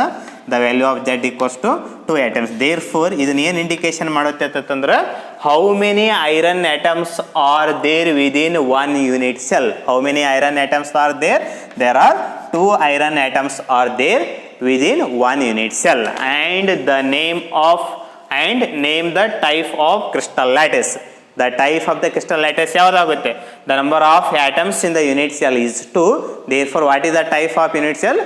the value of Z equals to 2 atoms. therefore ಇದನ್ನ ಏನು ಇಂಡಿಕೇಶನ್ ಮಾಡುತ್ತೆ ಅಂತಂದ್ರೆ how many iron atoms are there within one unit cell? how many iron atoms are there? there are 2 iron atoms are there within one unit cell. and the name the type of crystal lattice. the type of the crystal lattice ಯಾವುದಾಗುತ್ತೆ? the number of atoms in the unit cell is 2. therefore what is the type of unit cell?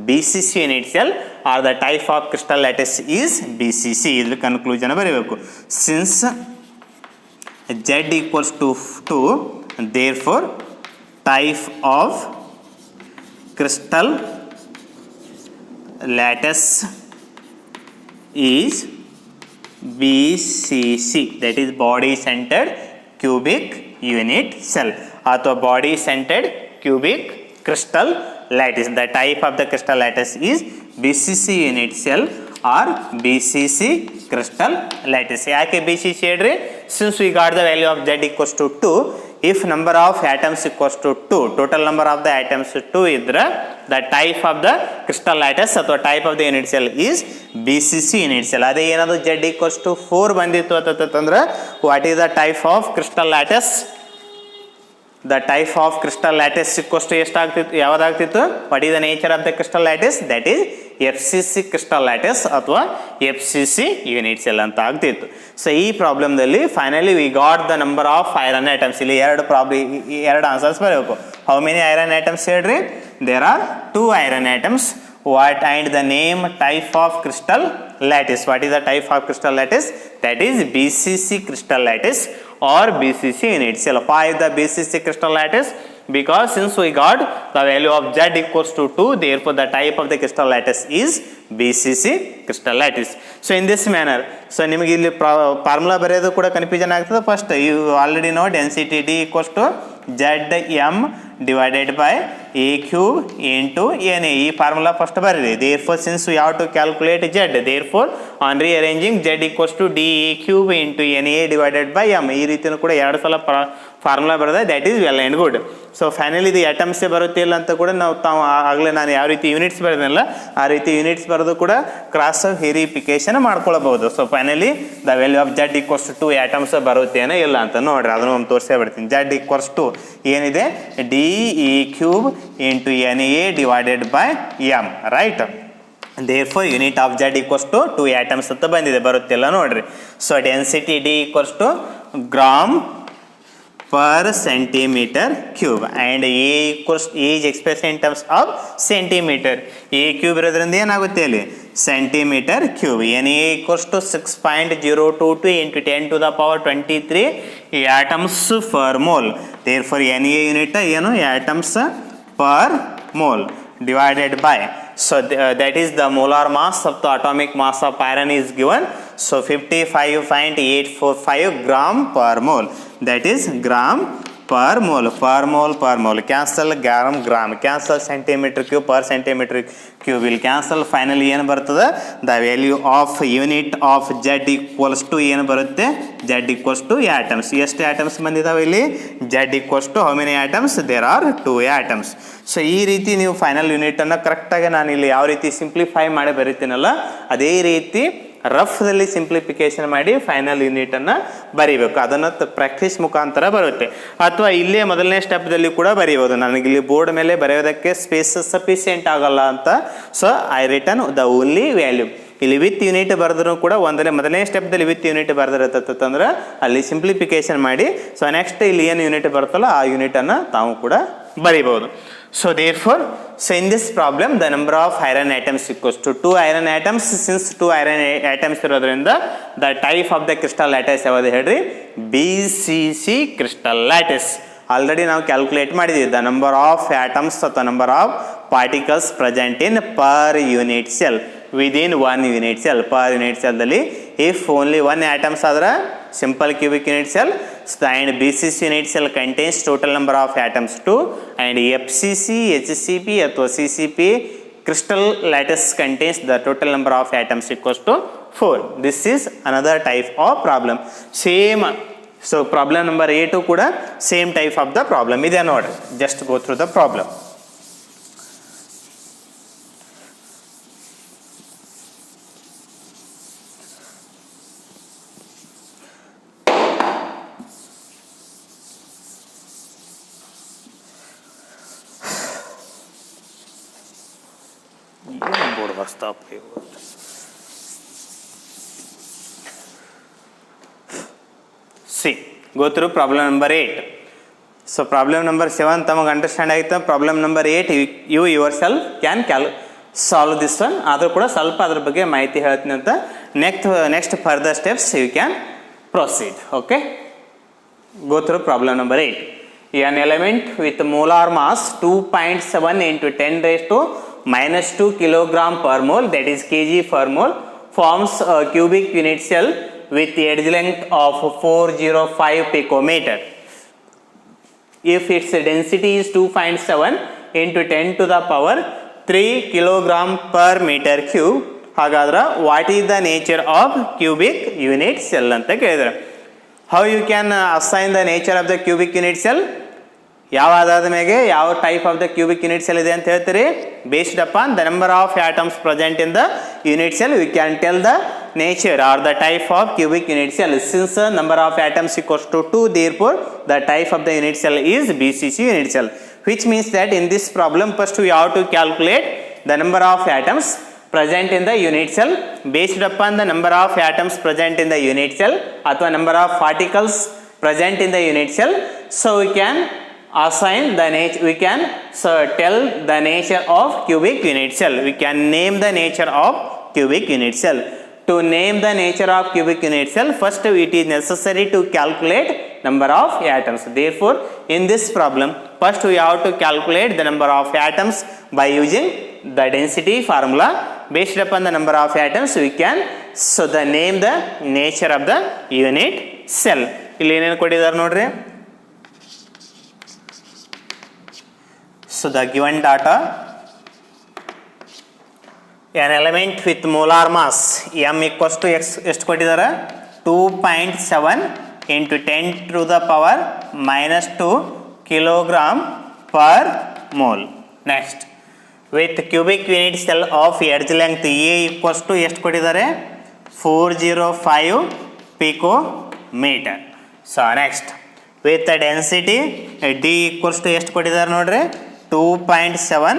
BCC unit cell or the type of crystal lattice is BCC. ಇದರ conclusion ಬರೀಬೇಕು. since Z equals to 2, therefore type of crystal lattice is BCC, that is body centered cubic unit cell ಅಥವಾ body centered cubic crystal lattice. The type of the crystal lattice is BCC unit cell or BCC crystal lattice. ಯಾಕೆ BCC ಹೇಳ್ರಿ? Since we got the value of Z equals to 2, if number of atoms equals to 2, total number of the atoms 2 ಇದ್ರೆ the type of the crystal lattice ಅಥವಾ type of the unit cell is BCC unit cell. ಅದೇ ಏನಾದ್ರು Z equals to 4 ಬಂದಿತ್ತು ಅಂತಂದ್ರೆ what is the type of crystal lattice? The type of crystal lattice equals to ಎಷ್ಟಾಗ್ತಿತ್ತು, ಯಾವ್ದಾಗ್ತಿತ್ತು? What is the nature of the crystal lattice? That is FCC crystal lattice ಅಥವಾ FCC unit cell ಅಂತ ಆಗ್ತಿತ್ತು. So ಈ ಪ್ರಾಬ್ಲಮ್ದಲ್ಲಿ finally we got the number of iron atoms. ಇಲ್ಲಿ ಎರಡು answers ಬರಬೇಕು. How many iron atoms ಹೇಳ್ರಿ? There are 2 iron atoms. What and the name type of crystal lattice? What is the type of crystal lattice? That is BCC crystal lattice or BCC unit cell. Why the BCC crystal lattice? Because since we got the value of Z equals to 2, therefore the type of the crystal lattice is BCC crystal lattice. So in this manner, so ನಿಮಗೆ ಇಲ್ಲಿ formula ಬರೆಯೋದು ಕೂಡ confusion ಆಗ್ತದೆ. First you already know density D equals to ZM divided by A cube into NA. ಈ formula first ಬರೀರಿ. Therefore since we have to calculate Z, therefore on rearranging Z equals to DA cube into NA divided by M. ಈ ರೀತಿಯೂ ಕೂಡ ಎರಡು ಸಲ formula ಬರೆದ. That is well and good. So finally ಇದು ಐಟಮ್ಸೇ ಬರುತ್ತೆ ಇಲ್ಲ ಅಂತ ಕೂಡ ನಾವು ಆಗಲೇ ನಾನು ಯಾವ ರೀತಿ ಯೂನಿಟ್ಸ್ ಬರೆದಿಲ್ಲ ಆ ರೀತಿ ಯೂನಿಟ್ಸ್ ಬರೆದು ಕೂಡ ಕ್ರಾಸ್ ವೆರಿಫಿಕೇಶನ್ ಮಾಡ್ಕೊಳ್ಬಹುದು. So finally the value of Z equals to 2 atoms ಬರುತ್ತೇನೋ ಇಲ್ಲ ಅಂತ ನೋಡ್ರಿ, ಅದನ್ನು ಒಂದು ತೋರಿಸೇ ಬಿಡ್ತೀನಿ. Z equals to ಏನಿದೆ DE cube into NA divided by M, right? Therefore unit of Z equals to 2 atoms ಅಂತ ಬಂದಿದೆ, ಬರುತ್ತಿಲ್ಲ ನೋಡ್ರಿ. So density D equals to gram per centimeter cube and A equals is expressed in terms of centimeter. A cube ಇರೋದ್ರಿಂದ ಏನಾಗುತ್ತೆ ಇಲ್ಲಿ centimetre cube. NA equals to 6.022 into 10 to the power 23 atoms per mole. Therefore NA unit ಏನು atoms per mole divided by, so that is the molar mass of the atomic mass of iron is given. So 55.845 gram per mole, that is gram per mole. Cancel gram, cancel centimeter cube per centimeter cube will cancel. Finally ಏನು ಬರ್ತದೆ? the value of unit of Z equals to ಏನು ಬರುತ್ತೆ? Z equals to atoms. ಎಷ್ಟು atoms ಬಂದಿದ್ದಾವೆ ಇಲ್ಲಿ? Z equals to how many atoms? There are 2 atoms. So ಈ ರೀತಿ ನೀವು ಫೈನಲ್ ಯೂನಿಟನ್ನು ಕರೆಕ್ಟಾಗಿ ನಾನು ಇಲ್ಲಿ ಯಾವ ರೀತಿ ಸಿಂಪ್ಲಿಫೈ ಮಾಡಿ ಬರೀತೀನಲ್ಲ ಅದೇ ರೀತಿ ರಫ್ದಲ್ಲಿ ಸಿಂಪ್ಲಿಫಿಕೇಶನ್ ಮಾಡಿ ಫೈನಲ್ ಯೂನಿಟನ್ನು ಬರೀಬೇಕು. ಅದನ್ನು ಪ್ರಾಕ್ಟೀಸ್ ಮುಖಾಂತರ ಬರುತ್ತೆ. ಅಥವಾ ಇಲ್ಲೇ ಮೊದಲನೇ ಸ್ಟೆಪ್ದಲ್ಲಿ ಕೂಡ ಬರೀಬೋದು. ನನಗಿಲ್ಲಿ ಬೋರ್ಡ್ ಮೇಲೆ ಬರೆಯೋದಕ್ಕೆ ಸ್ಪೇಸ್ ಸಫಿಷಿಯೆಂಟ್ ಆಗಲ್ಲ ಅಂತ, so I return the only value. ಇಲ್ಲಿ ವಿತ್ ಯೂನಿಟ್ ಬರೆದ್ರೂ ಕೂಡ ಮೊದಲನೇ ಸ್ಟೆಪ್ದಲ್ಲಿ ವಿತ್ ಯೂನಿಟ್ ಬರೆದಿರತ್ತಂದ್ರೆ ಅಲ್ಲಿ ಸಿಂಪ್ಲಿಫಿಕೇಶನ್ ಮಾಡಿ ಸೊ ನೆಕ್ಸ್ಟ್ ಇಲ್ಲಿ ಏನು ಯೂನಿಟ್ ಬರುತ್ತಲ್ಲ ಆ ಯೂನಿಟನ್ನು ತಾವು ಕೂಡ ಬರೀಬೋದು. So therefore, so in this problem the number of iron atoms equals to 2 iron atoms. Since 2 iron atoms ಇರೋದ್ರಿಂದ the type of the crystal lattice ಯಾವುದು ಹೇಳ್ರಿ? BCC crystal lattice. ಆಲ್ರೆಡಿ ನಾವು ಕ್ಯಾಲ್ಕುಲೇಟ್ ಮಾಡಿದ್ದೀವಿ ದ ನಂಬರ್ ಆಫ್ ಆಟಮ್ಸ್ ಅಥವಾ number of particles present in per unit cell within 1 unit cell. Per unit ಸೆಲ್ದಲ್ಲಿ if only 1 atoms ಆದ್ರೆ simple cubic unit cell, and BCC unit cell contains total number of atoms 2 and FCC, HCP ಅಥವಾ CCP crystal lattice contains the total number of atoms equals to 4. This is another type of problem. Same, so problem number 8 ಕೂಡ same type of the problem ಇದೆ ನೋಡಿ. Just go through the problem. Board वास्ता See, go through problem number 8. So problem number 7 ತಮಗೆ understand ಆಯಿತು. problem number 8 you yourself can solve this one. ಆದರೂ ಕೂಡ ಸ್ವಲ್ಪ ಅದ್ರ ಬಗ್ಗೆ ಮಾಹಿತಿ ಹೇಳ್ತೀನಿ ಅಂತ next further steps you can proceed. Okay, go through problem number 8. An element with molar mass 2.7 into 10 raised to -2 kilogram per mole, that is kg per mole, forms a cubic unit cell with edge length of 405 picometer. If its density is 2.7 into 10 to the power 3 kilogram per meter cube, ಹಾಗಾದ್ರೆ what is the nature of cubic unit cell ಅಂತ ಕೇಳಿದ್ರೆ, how you can assign the nature of the cubic unit cell? ಯಾವ ಆಧಾರದ ಮೇಲೆ ಯಾವ type of the cubic unit cell ಇದೆ ಅಂತ ಹೇಳ್ತೀರಿ? Based upon the number of atoms present in the unit cell we can tell the nature or the type of cubic unit cell. Since number of atoms equals to 2, therefore the type of the unit cell is BCC unit cell, which means that in this problem first we have to calculate the number of atoms present in the unit cell based upon the number of atoms present in the unit cell ಅಥವಾ number of particles present in the unit cell. So we can assign the nature, we can tell the nature of cubic unit cell, we can name the nature of cubic unit cell. To name the nature of cubic unit cell, first it is necessary to calculate number of atoms. Therefore, in this problem, first we have to calculate the number of atoms by using the density formula. Based upon the number of atoms, we can name the nature of the unit cell. ಇಲ್ಲಿ ಏನೇನು ಕೊಟ್ಟಿದ್ದಾರೆ ನೋಡ್ರಿ. So the given data, an element with molar mass m equals to x ಎಷ್ಟು ಕೊಟ್ಟಿದ್ದಾರೆ? 2.7 into 10 to the power -2 kilogram per mole. Next, with cubic unit cell of edge length a equals to ಎಷ್ಟು ಕೊಟ್ಟಿದ್ದಾರೆ? 405 picometer. So next, with the density d equals to ಎಷ್ಟು ಕೊಟ್ಟಿದ್ದಾರೆ ನೋಡ್ರಿ? 2.7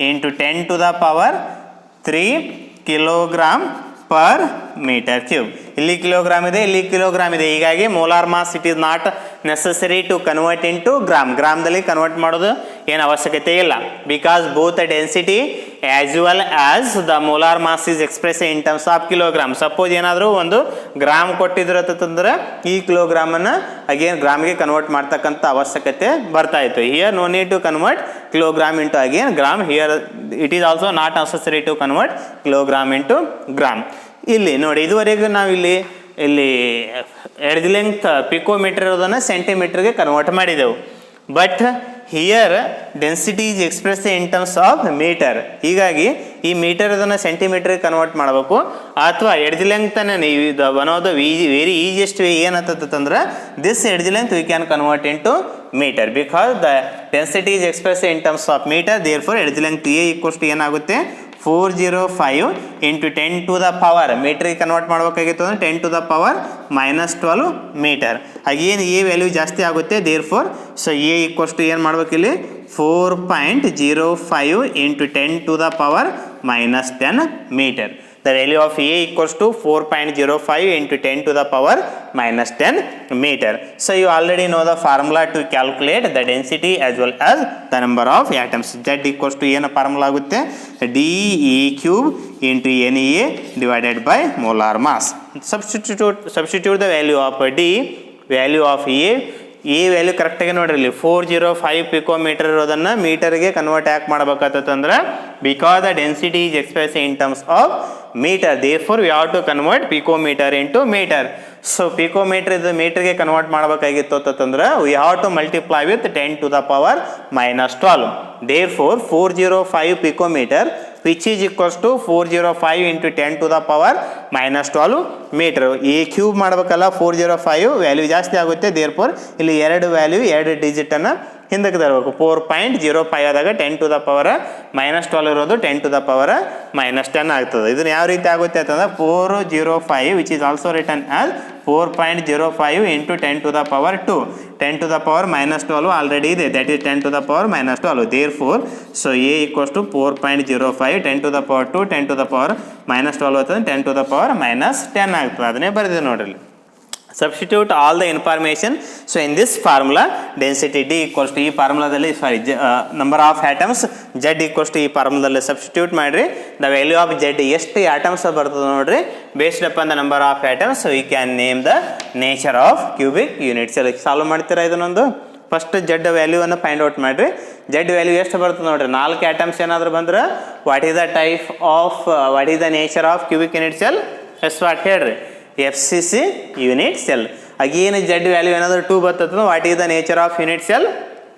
into 10 to the power 3 kilogram per meter cube. ಇಲ್ಲಿ kilogram ಇದೆ, ಇಲ್ಲಿ kilogram ಇದೆ, ಹೀಗಾಗಿ molar mass it is not necessary to convert in to gram. ಗ್ರಾಮ್ದಲ್ಲಿ ಕನ್ವರ್ಟ್ ಮಾಡೋದು ಏನು ಅವಶ್ಯಕತೆ ಇಲ್ಲ, because both density as well as the molar mass is express in terms of kilogram. Suppose ಏನಾದರೂ ಒಂದು ಗ್ರಾಮ್ ಕೊಟ್ಟಿದ್ರು ಅಂತಂದ್ರೆ ಈ ಕಿಲೋಗ್ರಾಮನ್ನು ಅಗೇನ್ ಗ್ರಾಮ್ಗೆ ಕನ್ವರ್ಟ್ ಮಾಡ್ತಕ್ಕಂಥ ಅವಶ್ಯಕತೆ ಬರ್ತಾ ಇತ್ತು. Here no need to convert kilogram into again gram. Here it is also not necessary to convert kilogram into gram. ಇಲ್ಲಿ ನೋಡಿ, ಇದುವರೆಗೂ ನಾವು ಇಲ್ಲಿ ಎಡ್ಜ್ ಲೆಂತ್ ಪಿಕೋಮೀಟರ್ ಇರೋದನ್ನು ಸೆಂಟಿಮೀಟರ್ಗೆ ಕನ್ವರ್ಟ್ ಮಾಡಿದೆವು. But here density is express in terms of metre. ಹೀಗಾಗಿ ಈ ಮೀಟರ್ ಅದನ್ನು ಸೆಂಟಿಮೀಟರ್ಗೆ ಕನ್ವರ್ಟ್ ಮಾಡಬೇಕು. ಅಥವಾ ಎಡ್ಜ್ ಲೆಂಗ್ತನ್ನು ನೀವು one of the very easiest way ಏನಂತಂದ್ರೆ this edge length we can convert in to meter because the density is express in terms of meter. Therefore edge length a equals to ಏನಾಗುತ್ತೆ? 405 into 10 to the power ಮೀಟ್ರಿಗೆ convert ಮಾಡಬೇಕಾಗಿತ್ತು ಅಂದರೆ 10 to the power -12 meter. Again a value ಜಾಸ್ತಿ ಆಗುತ್ತೆ. Therefore so a equals to ಏನು ಮಾಡ್ಬೇಕಿಲ್ಲಿ? 4.05 into 10 to the power -10 meter. The value of A equals to 4.05 into 10 to the power -10 meter. So you already know the formula to calculate the density as well as the number of atoms. Z equals to ಏನು formula ಆಗುತ್ತೆ? DE cube into NA divided by molar mass. Substitute the value of D, value of A value ಕರೆಕ್ಟಾಗಿ ನೋಡ್ರಿ. ಇಲ್ಲಿ 405 picometer ಇರೋದನ್ನು ಮೀಟರ್ಗೆ convert ಯಾಕೆ ಮಾಡ್ಬೇಕಂತಂದ್ರೆ because the density is express in terms of meter. Therefore we have to convert picometer into meter. So picometer ಇದು ಮೀಟರ್ಗೆ convert ಮಾಡಬೇಕಾಗಿತ್ತು ಅಂತಂದ್ರೆ we have to multiply with 10 to the power -12. Therefore 405 picometer which is equals to 405 into 10 to the power -12 ಮೀಟರ್. A cube ಮಾಡಬೇಕಲ್ಲ, 405 value ಜಾಸ್ತಿ ಆಗುತ್ತೆ. There four ಇಲ್ಲಿ ಎರಡು ವ್ಯಾಲ್ಯೂ ಎರಡು ಡಿಜಿಟನ್ನು ಹಿಂದಕ್ಕೆ ತರಬೇಕು. 4.05 ಆದಾಗ 10 to the power -12 ಇರೋದು 10 to the power -10 ಆಗ್ತದೆ. ಇದನ್ನು ಯಾವ ರೀತಿ ಆಗುತ್ತೆ ಅಂತಂದ್ರೆ 405 which is also written as 4.05 into 10 to the power 2. 10 to the power -12 already ಇದೆ, that is 10 to the power -12. Therefore, so A equals to 4.05 10 to the power 2 10 to the power -12 ಆಗ್ತದೆ, 10 to the power -10 ಆಗ್ತದೆ. ಅದನ್ನೇ ಬರೆದಿದೆ ನೋಡ್ರಿ. Substitute all the information. So in this formula density D equals to ಈ ಫಾರ್ಮುಲಾದಲ್ಲಿ number of atoms Z equals to ಈ ಫಾರ್ಮುಲಾದಲ್ಲಿ substitute ಮಾಡಿರಿ. the value of Z ಎಷ್ಟು atoms ಬರ್ತದೆ ನೋಡ್ರಿ. based upon the number of atoms we can name the nature of cubic unit cell. Solve ಮಾಡ್ತೀರಾ ಇದನ್ನೊಂದು? First Z ವ್ಯಾಲ್ಯೂವನ್ನು find out ಮಾಡಿರಿ. Z value ಎಷ್ಟು ಬರ್ತದೆ ನೋಡಿರಿ, 4 ಆಟಮ್ಸ್ ಏನಾದರೂ ಬಂದ್ರೆ what is the type of what is the nature of cubic unit cell, ಎಷ್ಟು ವಾಟ್ ಹೇಳ್ರಿ, FCC unit cell. Again Z value ಏನಾದರೂ 2 ಬರ್ತದೆ, what is the nature of unit cell,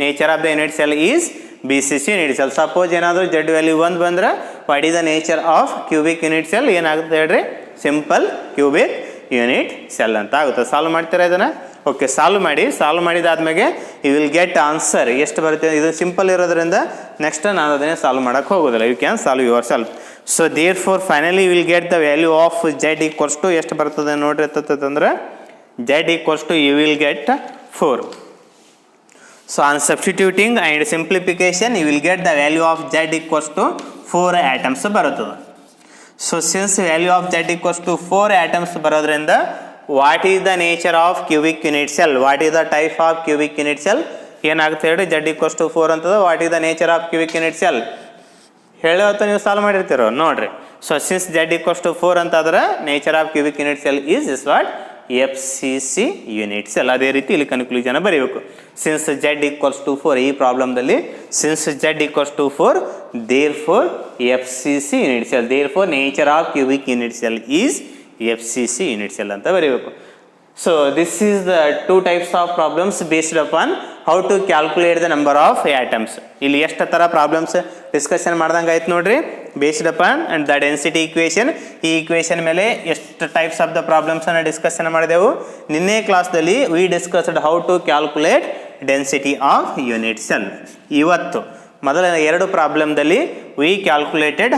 nature of the unit cell is BCC unit cell. Suppose ಏನಾದರೂ Z value 1 ಬಂದ್ರೆ what is the nature of cubic unit cell, ಏನಾಗುತ್ತೆ ಹೇಳ್ರಿ, simple cubic unit cell ಅಂತ ಆಗುತ್ತೆ. Solve ಮಾಡ್ತೀರಾ ಇದನ್ನು? Okay, solve ಮಾಡಿದಾದ್ಮೇಲೆ you will get answer. ಎಷ್ಟು ಬರುತ್ತೆ, ಇದು ಸಿಂಪಲ್ ಇರೋದ್ರಿಂದ ನೆಕ್ಸ್ಟ್ ನಾನು ಅದನ್ನೇ ಸಾಲ್ವ್ ಮಾಡೋಕ್ಕೆ ಹೋಗೋದಿಲ್ಲ. You can solve yourself. So therefore finally will get the value of Z equals to ಎಷ್ಟು ಬರ್ತದೆ ನೋಡ್ರಿ ಅಂತಂದ್ರೆ Z equals to you will get 4. So on substituting and simplification you will get the value of z equals to 4 atoms ಬರುತ್ತದೆ. So since value of z equals to 4 atoms ಬರೋದ್ರಿಂದ what is the nature of cubic unit cell, what is the type of cubic unit cell ಏನಾಗುತ್ತೆ ಹೇಳಿ, z equals to 4 ಅಂತದ, what is the nature of cubic unit cell ಹೇಳಿ ಹೊತ್ತು ನೀವು solve ಮಾಡಿರ್ತೀರೋ ನೋಡ್ರಿ. So since z equals to 4 ಅಂತಾದ್ರೆ nature of cubic unit cell is what, FCC unit cell. ಅದೇ ರೀತಿ ಇಲ್ಲಿ ಕನ್ಕ್ಲೂಷನ್ ಬರೀಬೇಕು. ಸಿನ್ಸ್ z ಈಕ್ವಲ್ಸ್ ಟು 4 ಈ ಪ್ರಾಬ್ಲಮ್ದಲ್ಲಿ since z equals to 4 therefore FCC unit cell, therefore nature of cubic unit cell is FCC unit cell ಅಂತ ಬರೀಬೇಕು. So this is the 2 types of problems based upon how to calculate the number of atoms. ಇಲ್ಲಿ ಎಷ್ಟು ಥರ problems discussion ಮಾಡ್ದಂಗೆ ಆಯ್ತು ನೋಡ್ರಿ, based upon and the density equation. ಈ equation ಮೇಲೆ ಎಷ್ಟು ಟೈಪ್ಸ್ ಆಫ್ ದ ಪ್ರಾಬ್ಲಮ್ಸನ್ನು ಡಿಸ್ಕಷನ್ ಮಾಡಿದೆವು. ನಿನ್ನೆ ಕ್ಲಾಸ್ದಲ್ಲಿ we discussed how to calculate density of unit cell. ಇವತ್ತು ಮೊದಲ 2 ಪ್ರಾಬ್ಲಮ್ದಲ್ಲಿ we calculated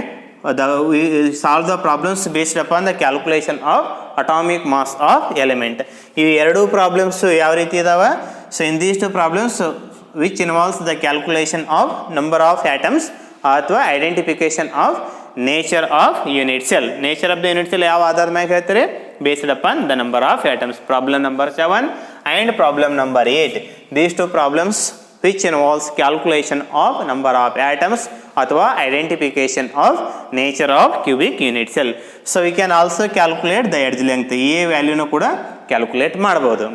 we solve the problems based upon the calculation of atomic mass of element. ಈ 2 ಪ್ರಾಬ್ಲಮ್ಸ್ ಯಾವ ರೀತಿ ಇದಾವೆ, so in these 2 problems which involves the calculation of number of atoms ಅಥವಾ identification of nature of unit cell. Nature of the unit cell ಯಾವ ಆಧಾರದ ಮ್ಯಾಗ ಹೇಳ್ತಾರೆ, based upon the number of atoms. Problem number 7 and problem number 8, these 2 problems which involves calculation of number of atoms ಅಥವಾ identification of nature of cubic unit cell. So we can also calculate the edge length. ಈ ವ್ಯಾಲ್ಯೂನು ಕೂಡ calculate ಮಾಡಬಹುದು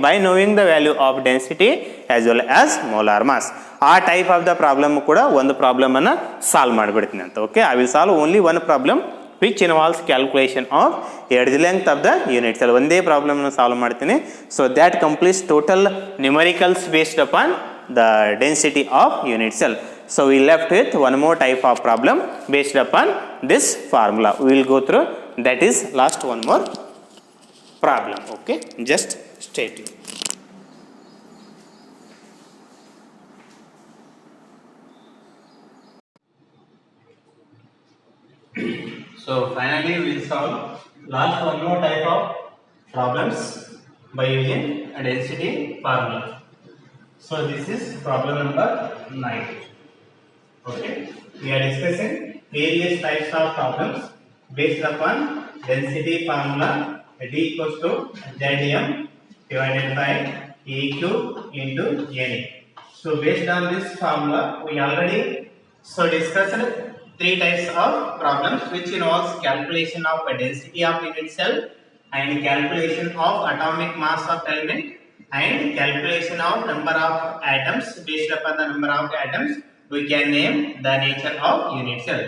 by knowing the value of density as well as molar mass. ಆ type of the problem ಕೂಡ ಒಂದು problem ಅನ್ನು solve ಮಾಡಿಬಿಡ್ತೀನಿ ಅಂತ. Okay, I will solve only one problem which involves calculation of edge length of the unit cell. ಒಂದೇ problem solve ಮಾಡ್ತೀನಿ. So that completes total numericals based upon the density of unit cell. So we left with one more type of problem based upon this formula. We will go through, that is last one more problem. Okay, just stay tuned. So finally we will solve last one more type of problems by using a density formula. So this is problem number 9. Okay, we are discussing various types of problems based upon density formula. D equals to Zm divided by A cube into Na. So based on this formula we already discussed 3 types of problems which involves calculation of a density of unit cell and calculation of atomic mass of element and calculation of number of atoms. Based upon the number of atoms we can name the nature of unit cell.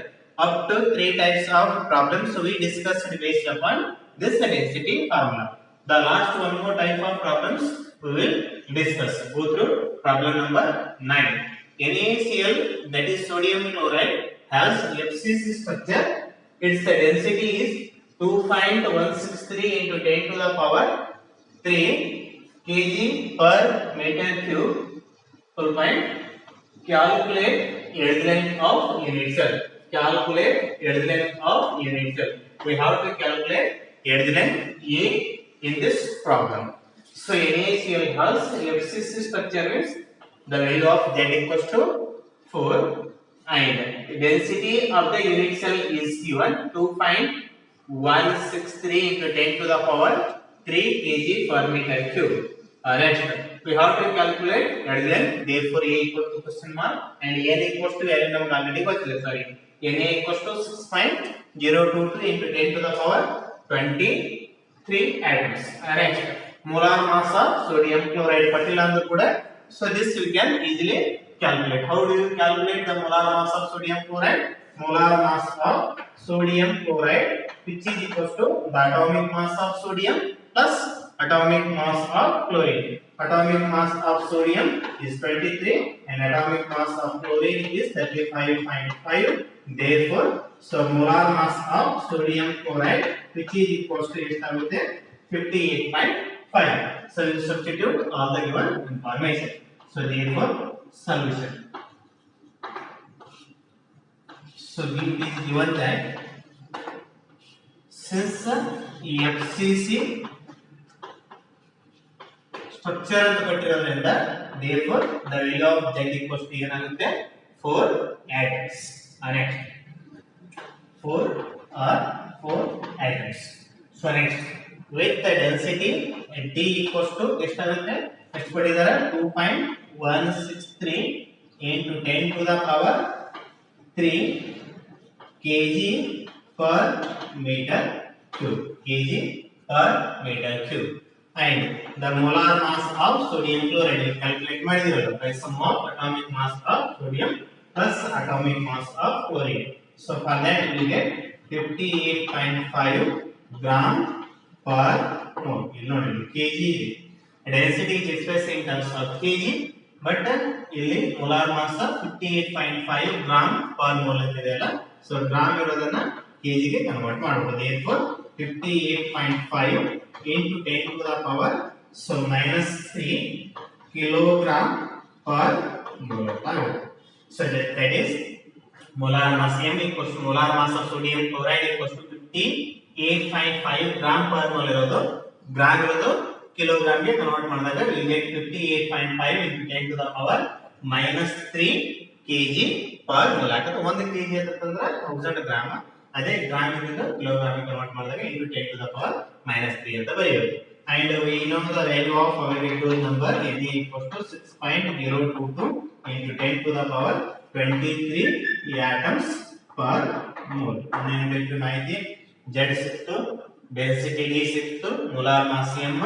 Up to 3 types of problems we discussed based upon this density formula. The last one more type of problems we will discuss. Go through problem number 9. NaCl, that is sodium chloride, has FCC structure. Its density is 2.163 into 10 to the power 3 kg per meter cube. Full point. Calculate edge length of unit cell. Calculate edge length of unit cell. We have to calculate edge length A in this problem. So NaCl has FCC structure means the value of Z equals to 4 and density of the unit cell is given 2.163 into 10 to the power 3 kg per meter cube. Next, we have to calculate edge length. Therefore, A equals to question mark and N equals to value number already ಗೊತ್ತಿದೆ. Sorry, Na equals to 6.023 into 10 to the power 23 atoms. Next, molar mass of sodium chloride ಪಟ್ಟಿಲ್ಲ ಅಂದ್ರೂ ಕೂಡ So this you can easily calculate. How do you calculate the molar mass of sodium chloride? Molar mass of sodium chloride, which is equals to the atomic mass of sodium plus atomic mass of chlorine. Atomic mass of sodium is 23 and atomic mass of chlorine is 35.5. Therefore, so molar mass of sodium chloride, which is equals to 58.5. So we substitute all the given information. So therefore, solution. So it is given that since FCC structure ಅಂತ ಕೊಟ್ಟಿರೋದ್ರಿಂದ therefore the value of Z equals to ಏನಾಗುತ್ತೆ 4 atoms. Next 4 or 4 atoms. So next with the density D equals to ಎಷ್ಟಾಗುತ್ತೆ ಎಷ್ಟು ಕೊಟ್ಟಿದ್ದಾರೆ 2.163 into 10 to the power 3 kg per meter cube. Kg per meter cube. And the molar mass of sodium chloride is calculate ಮಾಡಿದಿರಲ್ಲ by sum of atomic mass of sodium plus atomic mass of chlorine. So for that we get 58.5 gram per mole. You know kg density is expressed in terms of kg, but ಇಲ್ಲಿ molar mass of 58.5 gram per mole ಅಂತಿದೆಯಲ್ಲ, so gram ಇರೋದನ್ನ kg ಗೆ convert ಮಾಡಬಹುದು. Therefore 58.5 into 10 to the power so minus 3 kilogram per mole. So that is molar mass M equals to molar mass of sodium chloride equals to 58.5 gram per mole ಇರೋದು, gram ಇರೋದು kilogram ಗೆ convert ಮಾಡಿದಾಗ we get 58.5 into 10 to the power minus 3 kg per mole. ಯಾಕಂದ್ರೆ 1 kg ಅಂತಂದ್ರೆ 1000 gram, ಅದೇ gram ಇಂದ kilogram ಗೆ convert ಮಾಡಿದಾಗ into 10 to the power minus 3 ಅಂತ ಬರೆಯೋದು. And we know the value of Avogadro's number Na equals to 6.022 into 10 to the power 23 atoms per mole. ನೆನಪಿಟ್ಟು ಮಾಹಿತಿ Z ಸಿಕ್ತು, density D ಸಿಕ್ತು, molar mass M,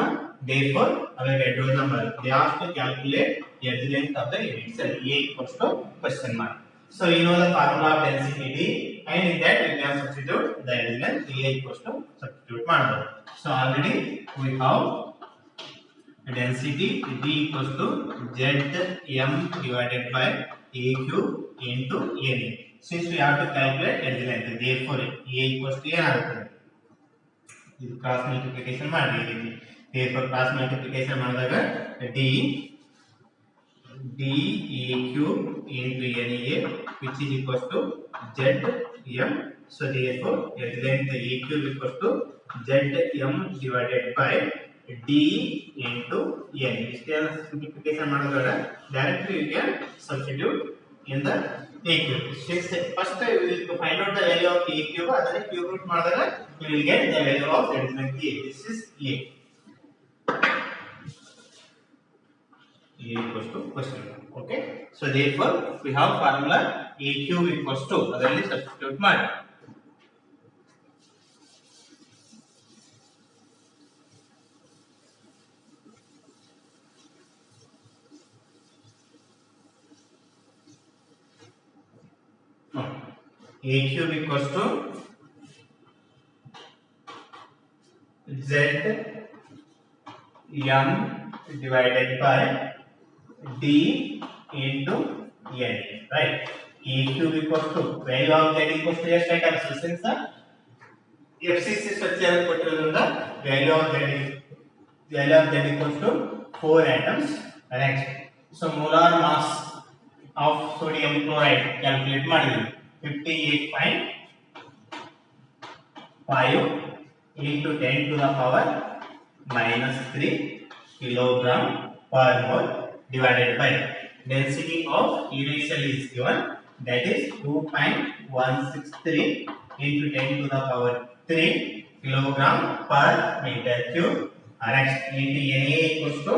therefore Avogadro's number. They have to calculate the length of the unit cell. A equals to question mark. So you know the formula of density D, and in that we can substitute the element A equals to substitute ಮಾಡಬಹುದು. So already we have density D equals to Zm divided by A cube into Na. Since we have to calculate the length, therefore A equals to ಏನಾಗುತ್ತೆ, ಇದು cross multiplication ಮಾಡಿದ್ದೀವಿ. therefore cross multiplication ಮಾಡಿದಾಗ D A cube into Na, which is equals to Zm. So therefore length A cube equals to Zm divided by D into Na. This simplification ಮಾಡಿದಾಗ directly you can substitute in the A cube. Since first we will find out the value of A cube, ಅದನ್ನ cube root ಮಾಡಿದಾಗ we will get the value of element A. This is A. A equals to question mark. Okay. So therefore we have formula A cube equals to, ಅದರಲ್ಲಿ substitute ಮಾಡಿ. A cube equals to Zm divided by D into Na, right? A cube equals to value of Z equals to ಎಷ್ಟು items, since FCC structure ಕೊಟ್ಟಿರೋದ್ರಿಂದ value of Z equals to 4 atoms. Next, so molar mass of sodium chloride calculate ಮಾಡಿದ್ವಿ 58.5 into 10 to the power minus 3 kilogram per mole divided by density of unit cell is given, that is 2.163 into 10 to the power 3 kilogram per meter cube. Next into Na equals to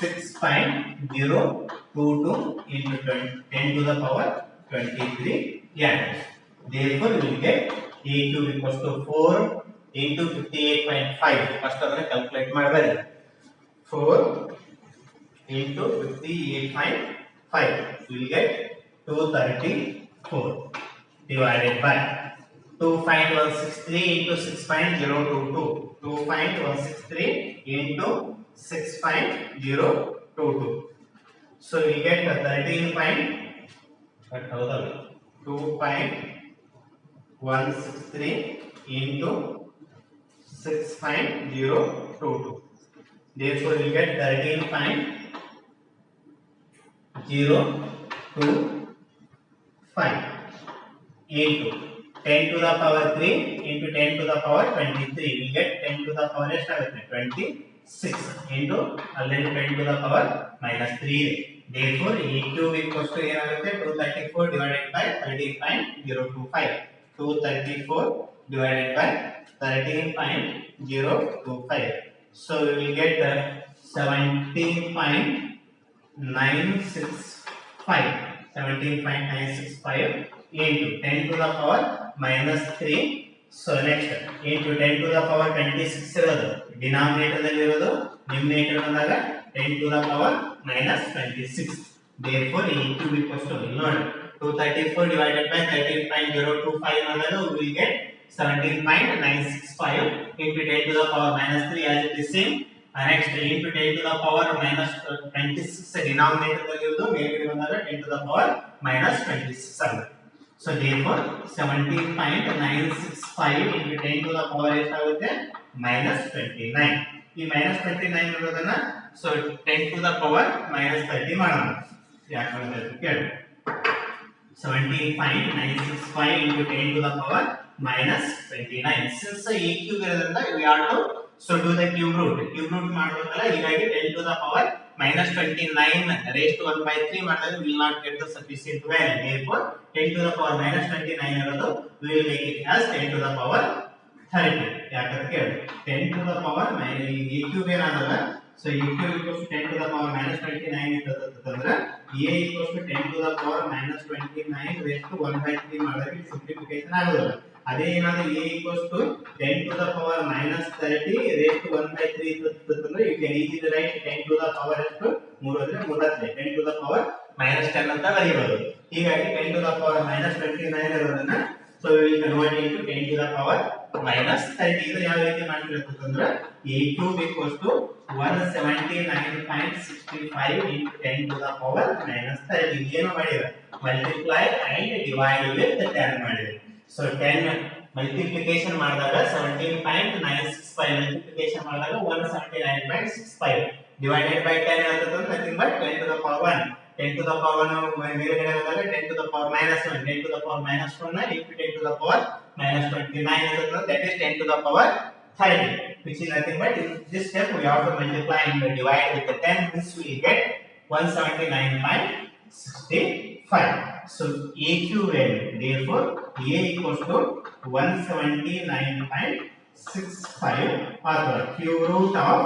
6.022 into 10 to the power 23 atoms. Therefore we will get A cube equals to 4 into 58.5. First ಅದನ್ನ calculate ಮಾಡಬೇಕು. 4 into 58.5. We will get 234 divided by 2.163 into 6.022. 2.163 into 6.022. So we get 2.163 into 6.022. Therefore, we get 13.025 into 10 to the power 3 into 10 to the power 23. We get 10 to the power 26 into 10 to the power minus 3. Therefore, E cube equals to 234 divided by 13.025. 234 divided by 13.025. So we will get 17.965. 17.965 into 10 to the power minus 3. So next into 10 to the power 26 ಇರೋದು denominator ದಲ್ಲಿ ಇರೋದು numerator ಬಂದಾಗ 10 to the power minus 26. Therefore E cube equals to ನೋಡಿ 234 divided by 13.025 ಅನ್ನೋದು we will get 17.965 into 10 to the power minus 3 as it is same. Next into 10 to the power minus 26 denominator ದಲ್ಲಿ ಇರೋದು ಮೇಲ್ಗಡೆ ಬಂದಾಗ 10 to the power minus 26 ಆಗುತ್ತೆ. So therefore 17.965 into 10 to the power ಎಷ್ಟಾಗುತ್ತೆ minus 29. ಈ minus 29 ಇರೋದನ್ನ so 10 to the power minus 30 ಮಾಡೋಣ. ಯಾಕಂದ್ರೆ ಕೇಳಿ 17.965 into 10 to the power minus 29. Since E cube ಇರೋದ್ರಿಂದ we have to so do the cube root. Cube root ಮಾಡಬೇಕಲ್ಲ ಹೀಗಾಗಿ 10 to the power minus 29 raised to 1 by 3 ಮಾಡಿದಾಗ we will not get the sufficient value. Therefore 10 to the power minus 29 ಇರೋದು we will make it as 10 to the power 30. ಯಾಕಂತ ಕೇಳಿ 10 to the power E cube ಏನಾಗಲ್ಲ so E cube equals to 10 to the power minus 29 ಅಂತಂದ್ರೆ A equals to 10 to the power minus 29 raised to 1 by 3 ಮಾಡಿದಾಗ simplification ಆಗೋದಿಲ್ಲ. ಅದೇ ಏನಾದ್ರೆ A equals to 10 to the power minus 30 raised to 1 by 3 ಅಂತಂದ್ರೆ you can easily write 10 to the power ಎಷ್ಟು 3 ಅಂದ್ರೆ 3 10 to the power minus 10 ಅಂತ ಬರೆಯಬಹುದು. ಹೀಗಾಗಿ 10 to the power minus 29 ಇರೋದನ್ನ so we will convert into 10 to the power minus 30. ಇದು ಯಾವ ರೀತಿ ಮಾಡ್ತಿರ್ತಂದ್ರೆ A cube equals to 179.65 into 10 to the power minus 30. ಏನು ಮಾಡಿದ್ರೆ multiply and divide with 10 ಮಾಡಿದ್ರೆ so 10 multiplication ಮಾಡಿದಾಗ 17.965 multiplication ಮಾಡಿದಾಗ 179.65 divided by 10 ಆಗ್ತದೆ nothing but 10 to the power 1. 10 to the power ಮೇಲ್ಗಡೆ ಬಂದಾಗ 10 to the power minus 1. 10 to the power minus 1 into 10 to the power minus 29 ಆಗ್ತದೆ that is 10 to the power 30, which is nothing but in this step we have to multiply and divide with the 10. This we get 179.65. So A cube value, therefore A equals to 179.65 or the cube root of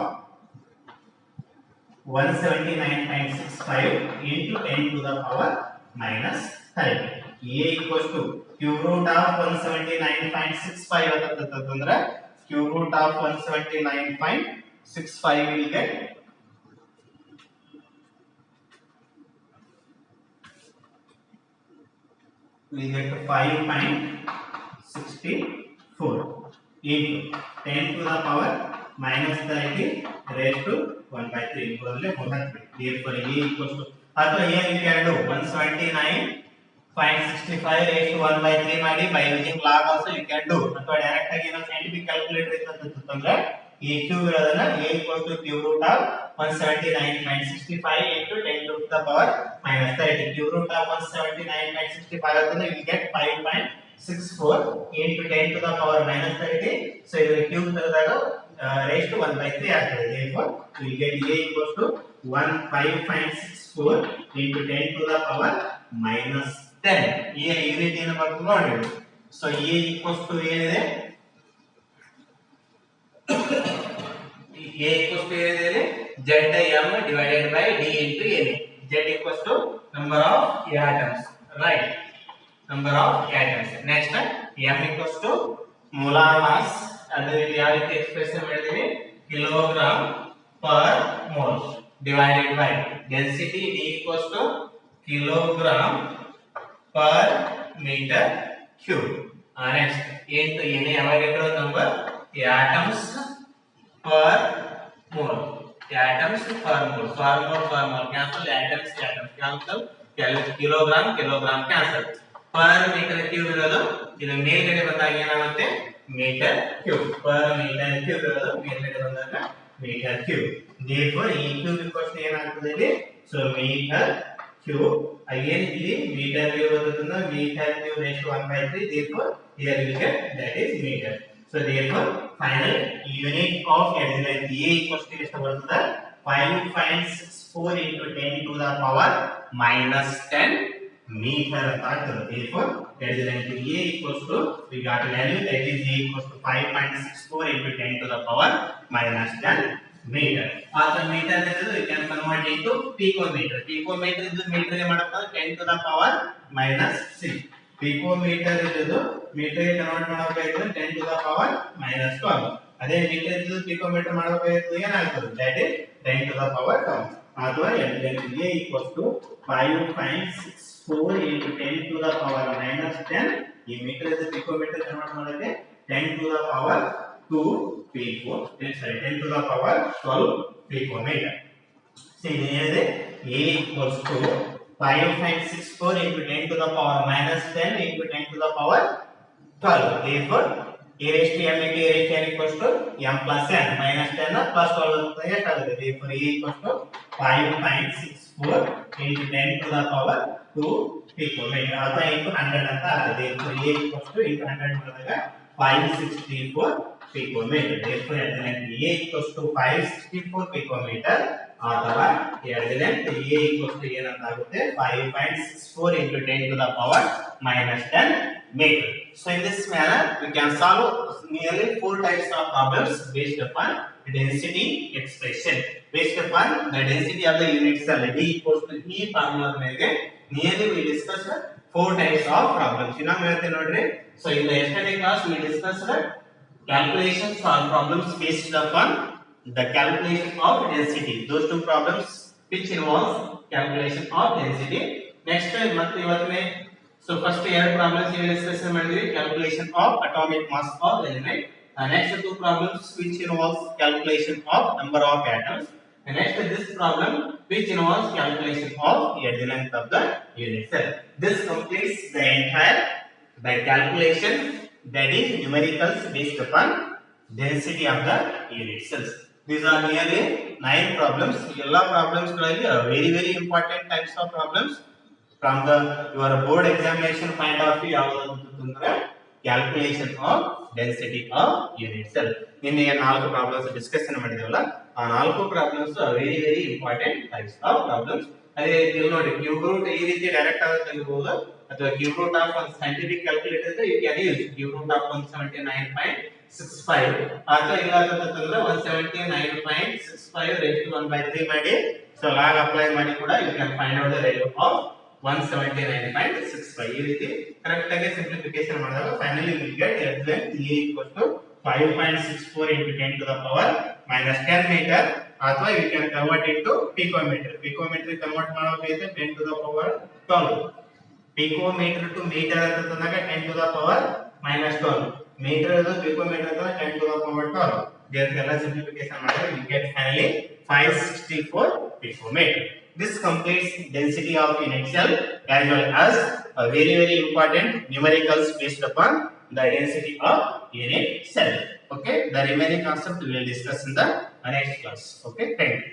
179.65 into 10 to the power minus 30. A equals to cube root of 179.65 ಅಂತಂದ್ರೆ cube root of 179.65 will get we get 5.64 into 10 to the power minus 30 raised to 1 by 3. Therefore A equals to ಅಥವಾ here you can do 179.65 raised to 1 by 3 ಮಾಡಿ by using log also you can do ಅಥವಾ direct ಆಗಿ ಏನೋ scientific calculator ಇತ್ತಂತಂದ್ರೆ A cube ಇರೋದನ್ನ A equals to cube root of 179.65 into 10 to the power minus 30. Cube root of 179.65 ಅಂತಂದ್ರೆ you get 5.64 into 10 to the power minus 30. So ಇದರ cube ತೆಗೆದಾಗ raised to 1 by 3 ಆಗ್ತದೆ. Therefore we get A equals to 5.64 into 10 to the power minus 10. ಈ ರೀತಿ ಏನು ಬರ್ತದೆ ನೋಡಿ. So A equals to ಏನಿದೆ A equals to ಏನಿದೆ ZM divided by D into NA. Z equals to number of atoms, right? Number of atoms. Next M equals to molar mass. ಅದರಲ್ಲಿ ಯಾವ ರೀತಿ ಎಕ್ಸ್ಪ್ರೆಷನ್ ಮಾಡಿದೀವಿ kilogram per mole. divided by density D equals to kilogram per meter cube. Next, into any Avogadro number, atoms per mole. Atoms per mole. For mole. Cancel atoms. Cancel. Kilogram cancel. Per meter cube ಇರೋದು ಇದು ಮೇಲ್ಗಡೆ ಬಂದಾಗ ಏನಾಗುತ್ತೆ metre cube. per meter cube ಇರೋದು ಮೇಲ್ಗಡೆ ಬಂದಾಗ metre cube. therefore ಈ cube equals ಏನಾಗ್ತದೆ ಇಲ್ಲಿ so ಮೀಟರ್ ಕ್ಯೂಬ್. again ಇಲ್ಲಿ ಮೀಟರ್ ಕ್ಯೂಬ್ ಬರುತ್ತಂದ್ರೆ metre cube ratio 1/3. therefore here we get that is meter. so therefore final unit of adjacent A equals to ಎಷ್ಟು ಬರುತ್ತದೆ 5.64 into 10 to the power minus 10 meter ಅಂತ ಆಗ್ತದೆ. therefore adjacent A equals to we got a value that is A equals to 5.64 into 10 to the power minus 10 meter. after meter is we can convert into picometer. Picometer is meter ಗೆ ಮಾಡಬೇಕು 10 to the power minus 6. picometer is meter ಗೆ convert ಮಾಡಬೇಕಾದ್ರೆ 10 to the power minus 12. ಅದೇ metre ಇದು picometer ಮಾಡಬೇಕಾದ್ರೆ ಏನಾಗ್ತದೆ that is 10 to the power 12. ಅಥವಾ adjacent A equals to 5.64 into 10 to the power minus 10. ಈ ಮೀಟರ್ ಇದು picometer ಕನ್ವರ್ಟ್ ಮಾಡೋಕೆ 10 to the power 2 pico. sorry 10 to the power 12 picometer. so here A equals to 5.64 into 10 to the power minus 10 into 10 to the power 12. therefore A raised to m into A raised to n equals to m plus n minus 10 plus 12 ಅಂತ ಎಷ್ಟಾಗುತ್ತೆ. therefore A equals to 5.64 into 10 to the power 2 picometer ಅಥವಾ into 100 ಅಂತ ಆಗುತ್ತೆ. therefore A equals to into 100 ಮಾಡಿದಾಗ 564 picometer. therefore adjacent A equals to 564 picometer ಅಥವಾ adjacent A equals to ಏನಂತ ಆಗುತ್ತೆ 5.64 into 10 to the power minus 10 meter. so in this manner we can solve nearly 4 types of problems based upon density expression. based upon the density of the unit cell D equals to E formula ಮೇಲೆ nearly we discussed 4 types of problems. ನಾವು ಹೇಳ್ತೇವೆ ನೋಡ್ರಿ. so in the yesterday class we discussed calculations or problems based upon the calculation of density. those two problems which involves calculation of density. next ಮತ್ತೆ ಇವತ್ತಿನ so first ಎರಡು problems we discuss ಮಾಡಿದ್ವಿ calculation of atomic mass of element. next two problems which involves calculation of number of atoms. and next this problem which involves calculation of the length of the unit cell. this completes the entire calculation that is numericals based upon density of the unit cells. these are nearly 9 problems. ಎಲ್ಲ problems ಗಳಲ್ಲಿ very important types of problems from the your board examination point of view ಯಾವುದು ಅಂತಂದ್ರೆ calculation of density of unit cell. ನಿನ್ನೆ 4 problems discussion ಮಾಡಿದೇವಲ್ಲ ಆ 4 problems very important types of problems. ಅದೇ ಇಲ್ಲಿ ನೋಡಿ cube root ಈ ರೀತಿ ಡೈರೆಕ್ಟ್ ಆಗಿ ತೆಗೆಯಬಹುದು ಅಥವಾ ಕ್ಯೂಬ್ ರೂಟ್ ಆಫ್ ಒಂದು ಸೈಂಟಿಫಿಕ್ ಕ್ಯಾಲ್ಕುಲೇಟರ್ ಇದ್ರೆ you can use cube root of 179.65 ಅಥವಾ ಇಲ್ಲ ಅಂತಂದ್ರೆ 179.65 raised to 1/3 ಮಾಡಿ ಸೊ ಲಾಗ್ ಅಪ್ಲೈ ಮಾಡಿ ಕೂಡ you can find out the value of 179.65. ಈ ರೀತಿ ಕರೆಕ್ಟ್ ಆಗಿ ಸಿಂಪ್ಲಿಫಿಕೇಶನ್ ಮಾಡಿದಾಗ finally we get adjacent A equals to 5.64 into 10 to the power minus 10 meter ಅಥವಾ you can convert it to picometer. picometer convert ಮಾಡಬೇಕಾದ್ರೆ 10 to the power 12. picometer to meter ಅಂತಂದಾಗ 10 to the power minus 12. meter ಅದು picometer ಅಂತ 10 to the power 12. ಇದೆಲ್ಲ simplification ಮಾಡಿದ್ರೆ you get finally 564 picometer. this completes density of unit cell as well as a very important numericals based upon the density of unit cell. okay, the remaining concept we will discuss in the next class. okay, thank you.